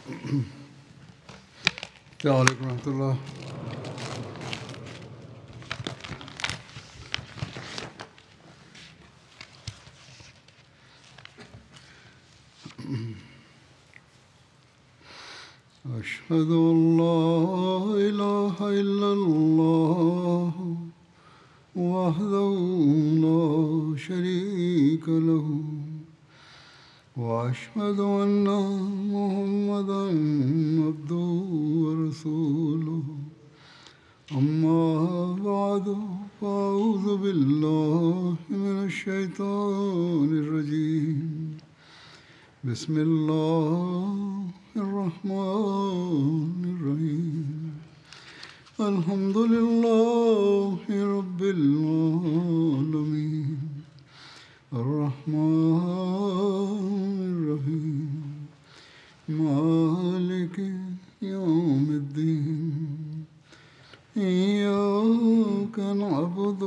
السلام عليكم ورحمة الله. أشهد أن لا إله إلا الله وحده لا شريك له وأشهد أن محمدا عبده ورسوله أما بعد فأعوذ بالله من الشيطان الرجيم بسم الله الرحمن الرحيم الحمد لله رب العالمين الرحمن الرحيم مالك يوم الدين إياك نعبد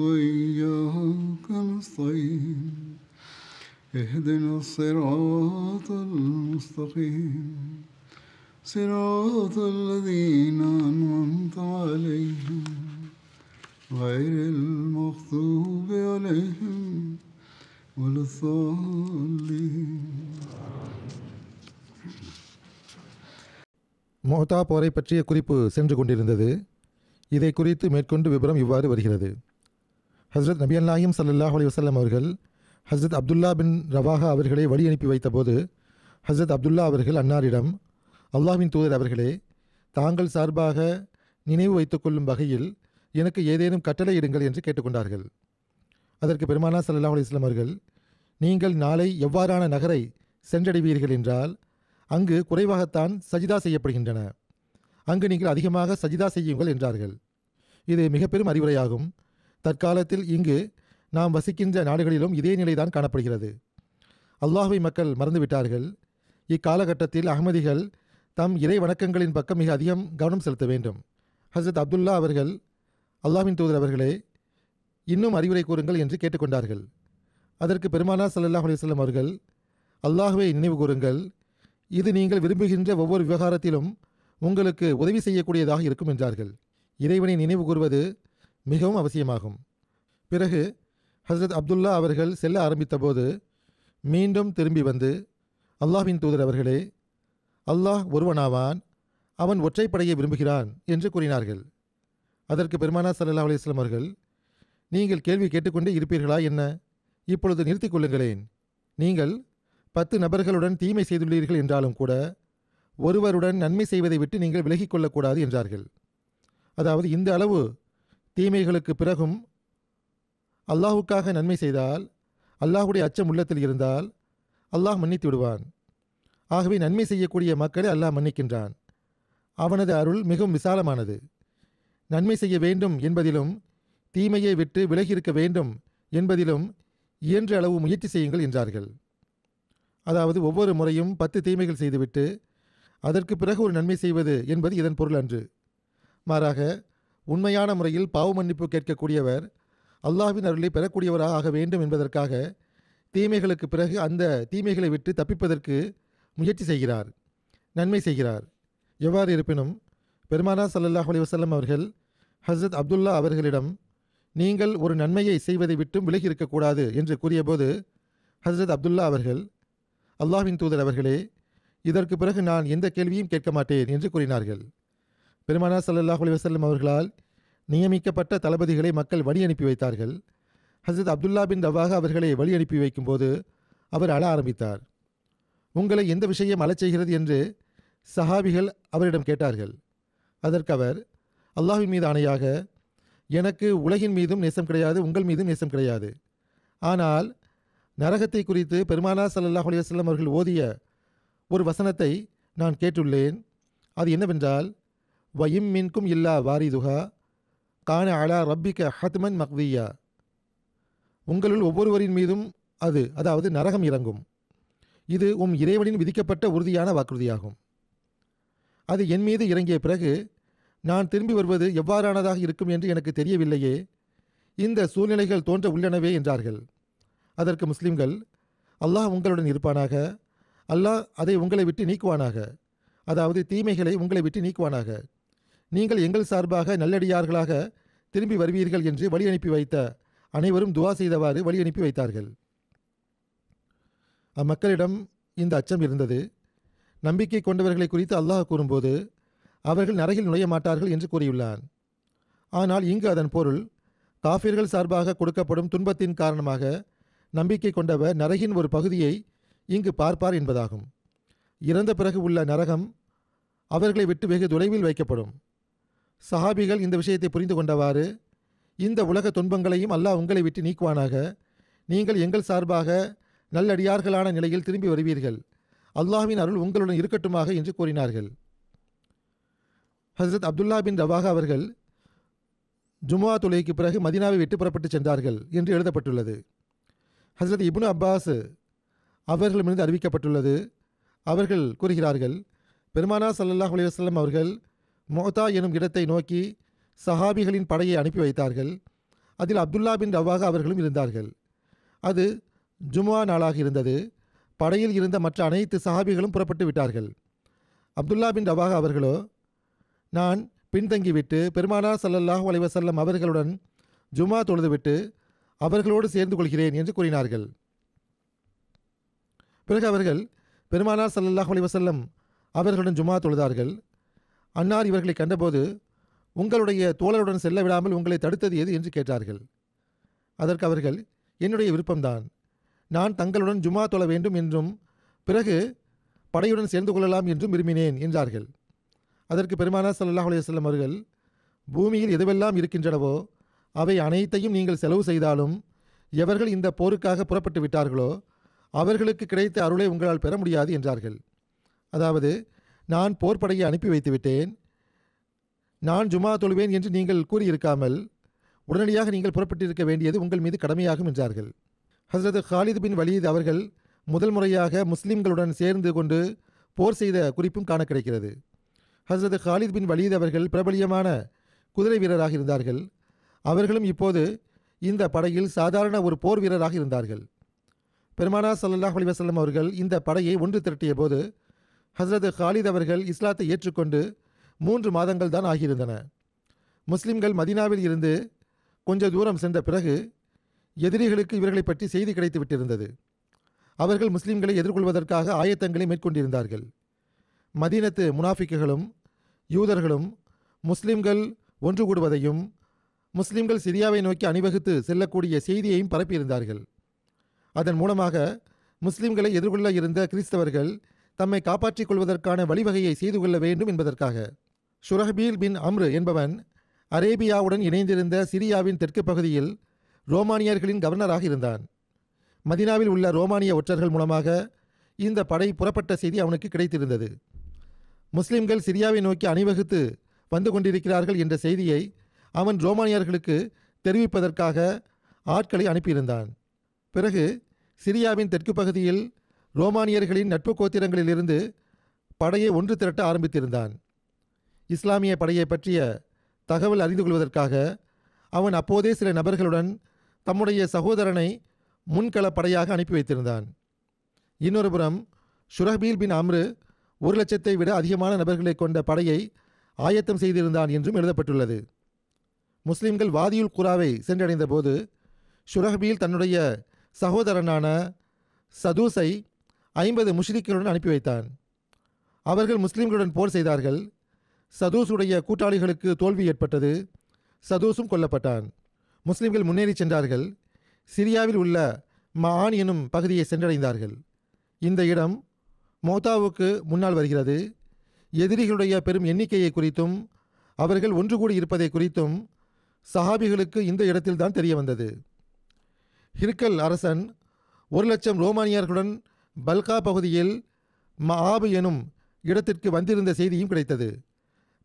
وإياك نستعين اهدنا الصراط المستقيم صراط الذين أنعمت عليهم غير المغضوب عليهم ولا الضالين. முஅதா போரை பற்றிய குறிப்பு சென்று கொண்டிருந்தது. இதை குறித்து மேற்கொண்டு விவரம் இவ்வாறு வருகிறது. ஹஸ்ரத் நபியல் நாயகம் ஸல்லல்லாஹு அலைஹி வஸல்லம் அவர்கள் ஹஸ்ரத் அப்துல்லா பின் ரவாஹா அவர்களை வழி அனுப்பி வைத்தபோது ஹஸ்ரத் அப்துல்லா அவர்கள் அன்னாரிடம், அல்லாஹ்வின் தூதர் அவர்களே, தாங்கள் சார்பாக நினைவு வைத்துக்கொள்ளும் வகையில் எனக்கு ஏதேனும் கட்டளை இடுங்கள் என்று கேட்டுக்கொண்டார்கள். அதற்கு பெருமானார் ஸல்லல்லாஹு அலைஹி வஸல்லம் அவர்கள், நீங்கள் நாளை எவ்வாறான நகரை சென்றடைவீர்கள் என்றால் அங்கு குறைவாகத்தான் சஜிதா செய்யப்படுகின்றன, அங்கு நீங்கள் அதிகமாக சஜிதா செய்யுங்கள் என்றார்கள். இது மிக பெரும் அறிவுரையாகும். தற்காலத்தில் இங்கு நாம் வசிக்கின்ற நாடுகளிலும் இதே நிலைதான் காணப்படுகிறது. அல்லாஹ்வை மக்கள் மறந்துவிட்டார்கள். இக்காலகட்டத்தில் அஹ்மதிகள் தம் இறை வணக்கங்களின் பக்கம் மிக அதிகம் கவனம் செலுத்த வேண்டும். ஹஸ்ரத் அப்துல்லா அவர்கள், அல்லாஹ்வின் தூதர் அவர்களே, இன்னும் அறிவுரை கூறுங்கள் என்று கேட்டுக்கொண்டார்கள். அதற்கு பெருமானார் ஸல்லல்லாஹு அலைஹி வஸல்லம் அவர்கள், அல்லாஹ்வை நினைவு கூறுங்கள், இது நீங்கள் விரும்புகின்ற ஒவ்வொரு விவகாரத்திலும் உங்களுக்கு உதவி செய்யக்கூடியதாக இருக்கும் என்றார்கள். இறைவனை நினைவு கூறுவது மிகவும் அவசியமாகும். பிறகு ஹஸ்ரத் அப்துல்லா அவர்கள் செல்ல ஆரம்பித்தபோது மீண்டும் திரும்பி வந்து, அல்லாஹ்வின் தூதர் அவர்களே, அல்லாஹ் ஒருவனாவான், அவன் ஒற்றைப்படையை விரும்புகிறான் என்று கூறினார்கள். அதற்கு பெருமானார் ஸல்லல்லாஹு அலைஹி வஸல்லம் அவர்கள், நீங்கள் கேள்வி கேட்டுக்கொண்டே இருப்பீர்களா என்ன? இப்பொழுது நிறுத்திக் கொள்ளுங்களேன். நீங்கள் 10 நபர்களுடன் தீமை செய்துள்ளீர்கள் என்றாலும் கூட ஒருவருடன் நன்மை செய்வதை விட்டு நீங்கள் விலகிக் கொள்ளக்கூடாது என்றார்கள். அதாவது இந்த அளவு தீமைகளுக்கு பிறகும் அல்லாஹுக்காக நன்மை செய்தால், அல்லாஹுடைய அச்சம் உள்ளத்தில் இருந்தால் அல்லாஹ் மன்னித்து விடுவான். ஆகவே நன்மை செய்யக்கூடிய மக்களை அல்லாஹ் மன்னிக்கின்றான். அவனது அருள் மிகவும் விசாலமானது. நன்மை செய்ய வேண்டும் என்பதிலும் தீமையை விட்டு விலகியிருக்க வேண்டும் என்பதிலும் இயன்ற அளவு முயற்சி செய்யுங்கள் என்றார்கள். அதாவது ஒவ்வொரு முறையும் 10 தீமைகள் செய்துவிட்டு அதற்கு பிறகு ஒரு நன்மை செய்வது என்பது இதன் பொருள் அன்று. மாறாக உண்மையான முறையில் பாவ மன்னிப்பு கேட்கக்கூடியவர் அல்லாஹ்வின் அருளை பெறக்கூடியவராக ஆக வேண்டும் என்பதற்காக தீமைகளுக்கு பிறகு அந்த தீமைகளை விட்டு தப்பிப்பதற்கு முயற்சி செய்கிறார், நன்மை செய்கிறார். எவ்வாறு இருப்பினும் பெருமானார் ஸல்லல்லாஹு அலைஹி வஸல்லம் அவர்கள் ஹஸ்ரத் அப்துல்லா அவர்களிடம், நீங்கள் ஒரு நன்மையை செய்வதை விட்டும் விலகி இருக்கக்கூடாது என்று கூறியபோது ஹஸ்ரத் அப்துல்லா அவர்கள், அல்லாஹ்வின் தூதர் அவர்களே, இதற்கு பிறகு நான் எந்த கேள்வியும் கேட்க மாட்டேன் என்று கூறினார்கள். பெருமானார் ஸல்லல்லாஹு அலைஹி வஸல்லம் அவர்களால் நியமிக்கப்பட்ட தளபதிகளை மக்கள் வழி அனுப்பி வைத்தார்கள். ஹஸ்ரத் அப்துல்லா பின் ரவாஹா அவர்களை வழி அனுப்பி வைக்கும்போது அவர் அழ ஆரம்பித்தார். உங்களை எந்த விஷயம் அழச் செய்கிறது என்று சஹாபிகள் அவரிடம் கேட்டார்கள். அதற்கு அவர், அல்லாஹ்வின் மீது ஆணையாக, எனக்கு உலகின் மீதும் நேசம் கிடையாது, உங்கள் மீதும் நேசம் கிடையாது. ஆனால் நரகத்தை குறித்து பெருமானார் ஸல்லல்லாஹு அலைஹி வஸல்லம் அவர்கள் ஓதிய ஒரு வசனத்தை நான் கேட்டுள்ளேன். அது என்னவென்றால், வயிம் மின்கும் இல்லா வாரிதுஹா கான அலா ரப்பிக ஹத்மன் மக்தியா. உங்களுள் ஒவ்வொருவரின் மீதும் அது, அதாவது நரகம் இறங்கும். இது இறைவனின் விதிக்கப்பட்ட உறுதியான வாக்குறுதியாகும். அது என் மீது இறங்கிய பிறகு நான் திரும்பி வருவது எவ்வாறானதாக இருக்கும் என்று எனக்கு தெரியவில்லையே. இந்த சூழ்நிலைகள் தோன்ற உள்ளனவே என்றார்கள். அதற்கு முஸ்லிம்கள், அல்லாஹ் உங்களுடன் இருப்பானாக, அல்லாஹ் அதை உங்களை விட்டு நீக்குவானாக, அதாவது தீமைகளை உங்களை விட்டு நீக்குவானாக. நீங்கள் எங்கள் சார்பாக நல்லடியார்களாக திரும்பி வருவீர்கள் என்று வழி அனுப்பி வைத்த அனைவரும் துவா செய்தவாறு வழி அனுப்பி வைத்தார்கள். அம்மக்களிடம் இந்த அச்சம் இருந்தது. நம்பிக்கை கொண்டவர்களை குறித்து அல்லாஹ் கூறும்போது அவர்கள் நரகில் நுழைய மாட்டார்கள் என்று கூறியுள்ளான். ஆனால் இங்கு அதன் பொருள் காஃபிர்கள் சார்பாக கொடுக்கப்படும் துன்பத்தின் காரணமாக நம்பிக்கை கொண்டவர் நரகின் ஒரு பகுதியை இங்கு பார்ப்பார் என்பதாகும். இறந்த பிறகு உள்ள நரகம் அவர்களை விட்டு வெகு தொலைவில் வைக்கப்படும். சஹாபிகள் இந்த விஷயத்தை புரிந்து கொண்டவாறு, இந்த உலக துன்பங்களையும் அல்லாஹ் உங்களை விட்டு நீக்குவானாக, நீங்கள் எங்கள் சார்பாக நல்லடியார்களான நிலையில் திரும்பி வருவீர்கள், அல்லாஹ்வின் அருள் உங்களுடன் இருக்கட்டுமாக என்று கூறினார்கள். ஹஸ்ரத் அப்துல்லா பின் ரவாஹா அவர்கள் ஜும்ஆ தொழுகைக்கு பிறகு மதீனாவை விட்டு புறப்பட்டு சென்றார்கள் என்று எழுதப்பட்டுள்ளது. ஹஸ்ரத் இப்னு அப்பாஸ் அவர்களிடமிருந்து அறிவிக்கப்பட்டுள்ளது. அவர்கள் கூறுகிறார்கள், பெருமானார் ஸல்லல்லாஹு அலைஹி வஸல்லம் அவர்கள் மோதா எனும் இடத்தை நோக்கி சஹாபிகளின் படையை அனுப்பி வைத்தார்கள். அதில் அப்துல்லா பின் ரவாஹா அவர்களும் இருந்தார்கள். அது ஜும்ஆ நாளாக இருந்தது. படையில் இருந்த மற்ற அனைத்து சஹாபிகளும் புறப்பட்டு விட்டார்கள். அப்துல்லா பின் ரவாஹா அவர்களோ, நான் பின்தங்கிவிட்டு பெருமானார் ஸல்லல்லாஹு அலைஹி வஸல்லம் அவர்களுடன் ஜும்ஆ தொழுதுவிட்டு அவர்களோடு சேர்ந்து கொள்கிறேன் என்று கூறினார்கள். பிறகு அவர்கள் பெருமானார் ஸல்லல்லாஹு அலைஹி வஸல்லம் அவர்களுடன் ஜும்ஆ தொழுதார்கள். அன்னார் இவர்களை கண்டபோது, உங்களுடைய தோழருடன் செல்ல விடாமல் உங்களை தடுத்தது எது என்று கேட்டார்கள். அதற்கு அவர்கள், என்னுடைய விருப்பம்தான், நான் தங்களுடன் ஜும்ஆ தொழ வேண்டும் என்றும் பிறகு படையுடன் சேர்ந்து கொள்ளலாம் என்றும் விரும்பினேன் என்றார்கள். அதற்கு பெருமானார் ஸல்லல்லாஹு அலைஹி வஸல்லம் அவர்கள், பூமியில் எதுவெல்லாம் இருக்கின்றனவோ அவை அனைத்தையும் நீங்கள் செலவு செய்தாலும் எவர்கள் இந்த போருக்காக புறப்பட்டு விட்டார்களோ அவர்களுக்கு கிடைத்த அருளை உங்களால் பெற முடியாது என்றார்கள். அதாவது, நான் போர்ப்படையை அனுப்பி வைத்துவிட்டேன், நான் ஜும்ஆ தொழுவேன் என்று நீங்கள் கூறியிருக்காமல் உடனடியாக நீங்கள் புறப்பட்டிருக்க வேண்டியது உங்கள் மீது கடமையாகும் என்றார்கள். ஹஸ்ரத் காலித் பின் வலீத் அவர்கள் முதல் முறையாக முஸ்லிம்களுடன் சேர்ந்து கொண்டு போர் செய்த குறிப்பும் காண கிடைக்கிறது. ஹஸ்ரத் காலித் பின் வலீத் அவர்கள் பிரபலியமான குதிரை வீரராக இருந்தார்கள். அவர்களும் இப்போது இந்த படையில் சாதாரண ஒரு போர் வீரராக இருந்தார்கள். பெருமானார் ஸல்லல்லாஹு அலைஹி வஸல்லம் அவர்கள் இந்த படையை ஒன்று திரட்டிய போது ஹஸ்ரத் காலித் அவர்கள் இஸ்லாத்தை ஏற்றுக்கொண்டு 3 மாதங்கள் தான் ஆகியிருந்தன. முஸ்லிம்கள் மதீனாவில் இருந்து கொஞ்ச தூரம் சென்ற பிறகு எதிரிகளுக்கு இவர்களை பற்றி செய்தி கிடைத்து விட்டிருந்தது. அவர்கள் முஸ்லிம்களை எதிர்கொள்வதற்காக ஆயத்தங்களை மேற்கொண்டிருந்தார்கள். மதீனத்து முனாஃபிக்குகளும் யூதர்களும் முஸ்லிம்கள் ஒன்று கூடுவதையும் முஸ்லிம்கள் சிரியாவை நோக்கி அணிவகுத்து செல்லக்கூடிய செய்தியையும் பரப்பியிருந்தார்கள். அதன் மூலமாக முஸ்லிம்களை எதிர்கொள்ள இருந்த கிறிஸ்தவர்கள் தம்மை காப்பாற்றிக் கொள்வதற்கான வழிவகையை செய்து கொள்ள வேண்டும் என்பதற்காக ஷுரஹ்பீல் பின் அம்ரு என்பவன் அரேபியாவுடன் இணைந்திருந்த சிரியாவின் தெற்கு பகுதியில் ரோமானியர்களின் கவர்னராக இருந்தான். மதீனாவில் உள்ள ரோமானிய ஒற்றர்கள் மூலமாக இந்த படை புறப்பட்ட செய்தி அவனுக்கு கிடைத்திருந்தது. முஸ்லிம்கள் சிரியாவை நோக்கி அணிவகுத்து வந்து கொண்டிருக்கிறார்கள் என்ற செய்தியை அவன் ரோமானியர்களுக்கு தெரிவிப்பதற்காக ஆட்களை அனுப்பியிருந்தான். பிறகு சிரியாவின் தெற்கு பகுதியில் ரோமானியர்களின் நட்பு கோத்திரங்களிலிருந்து படையை ஒன்று திரட்ட ஆரம்பித்திருந்தான். இஸ்லாமிய படையை பற்றிய தகவல் அறிந்து கொள்வதற்காக அவன் அப்போதே சில நபர்களுடன் தம்முடைய சகோதரனை முன்கள படையாக அனுப்பி வைத்திருந்தான். இன்னொரு புறம் ஷுரஹ்பீல் பின் அம்ரு 1,00,000 விட அதிகமான நபர்களை கொண்ட படையை ஆயத்தம் செய்திருந்தான் என்றும் எழுதப்பட்டுள்ளது. முஸ்லிம்கள் வாதியுல் குராவை சென்றடைந்த போது ஷுரஹ்பீல் தன்னுடைய சகோதரனான சதூஸை 50 முஷ்ரிக்குகளுடன் அனுப்பி வைத்தான். அவர்கள் முஸ்லிம்களுடன் போர் செய்தார்கள். சதூஸுடைய கூட்டாளிகளுக்கு தோல்வி ஏற்பட்டது. சதூஸும் கொல்லப்பட்டான். முஸ்லிம்கள் முன்னேறி சென்றார்கள். சிரியாவில் உள்ள மஆன் எனும் பகுதியை சென்றடைந்தார்கள். இந்த இடம் மோதாவுக்கு முன்னால் வருகிறது. எதிரிகளுடைய பெரும் எண்ணிக்கையை குறித்தும் அவர்கள் ஒன்று கூடி இருப்பதை குறித்தும் சஹாபிகளுக்கு இந்த இடத்தில்தான் தெரிய வந்தது. ஹிர்கல் அரசன் 1,00,000 ரோமானியர்களுடன் பல்கா பகுதியில் மஆபு எனும் இடத்திற்கு வந்திருந்த செய்தியும் கிடைத்தது.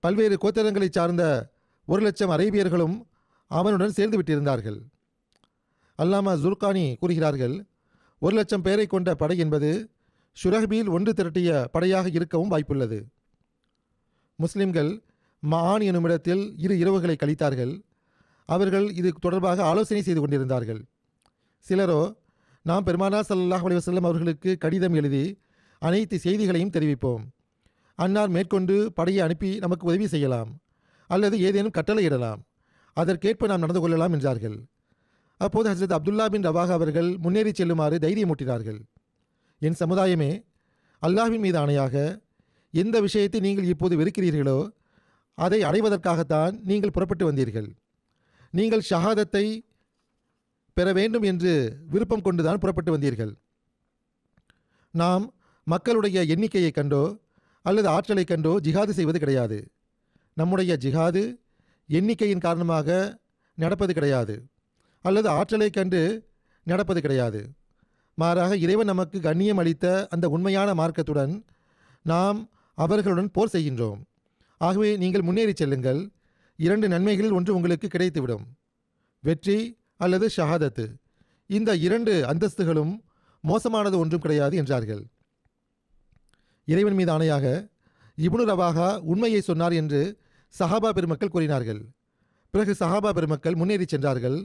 பல்வேறு கோத்திரங்களைச் சார்ந்த 1,00,000 அரேபியர்களும் அவனுடன் சேர்ந்து விட்டிருந்தார்கள். அல்லாமா ஜுர்கானி கூறுகிறார்கள், 1,00,000 பேரை கொண்ட படை என்பது ஷுரஹ்பீல் ஒன்று திரட்டிய படையாக இருக்கவும் வாய்ப்புள்ளது. முஸ்லிம்கள் மஆன் எனும் இடத்தில் 2 இரவுகளை கழித்தார்கள். அவர்கள் இது தொடர்பாக ஆலோசனை செய்து கொண்டிருந்தார்கள். சிலரோ, நாம் பெருமானார் ஸல்லல்லாஹு அலைஹி வஸல்லம் அவர்களுக்கு கடிதம் எழுதி அனைத்து செய்திகளையும் தெரிவிப்போம், அன்னார் மேற்கொண்டு படையை அனுப்பி நமக்கு உதவி செய்யலாம் அல்லது ஏதேனும் கட்டளையிடலாம், அதற்கேற்ப நாம் நடந்து கொள்ளலாம் என்றார்கள். அப்போது ஹசரத் அப்துல்லா பின் ரவாஹா அவர்கள் முன்னேறி செல்லுமாறு தைரியமூட்டினார்கள். என் சமுதாயமே, அல்லாஹ்வின் மீது ஆணையாக, எந்த விஷயத்தை நீங்கள் இப்போது வெறுக்கிறீர்களோ அதை அடைவதற்காகத்தான் நீங்கள் புறப்பட்டு வந்தீர்கள். நீங்கள் ஷஹாதத்தை பெற வேண்டும் என்று விருப்பம் கொண்டுதான் புறப்பட்டு வந்தீர்கள். நாம் மக்களுடைய எண்ணிக்கையை கண்டோ அல்லது ஆற்றலை கண்டோ ஜிஹாது செய்வது கிடையாது. நம்முடைய ஜிஹாது எண்ணிக்கையின் காரணமாக நடப்பது கிடையாது அல்லது ஆற்றலை கண்டு நடப்பது கிடையாது. மாறாக இறைவன் நமக்கு கண்ணியம் அளித்த அந்த உண்மையான மார்க்கத்துடன் நாம் அவர்களுடன் போர் செய்கின்றோம். ஆகவே நீங்கள் முன்னேறி செல்லுங்கள். 2 நன்மைகளில் ஒன்று உங்களுக்கு கிடைத்துவிடும், வெற்றி அல்லது ஷஹாதத்து. இந்த 2 அந்தஸ்துகளும் மோசமானது ஒன்றும் கிடையாது என்றார்கள். இறைவன் மீது ஆணையாக, இப்னு ரவாஹா உண்மையை சொன்னார் என்று சஹாபா பெருமக்கள் கூறினார்கள். பிறகு சஹாபா பெருமக்கள் முன்னேறி சென்றார்கள்.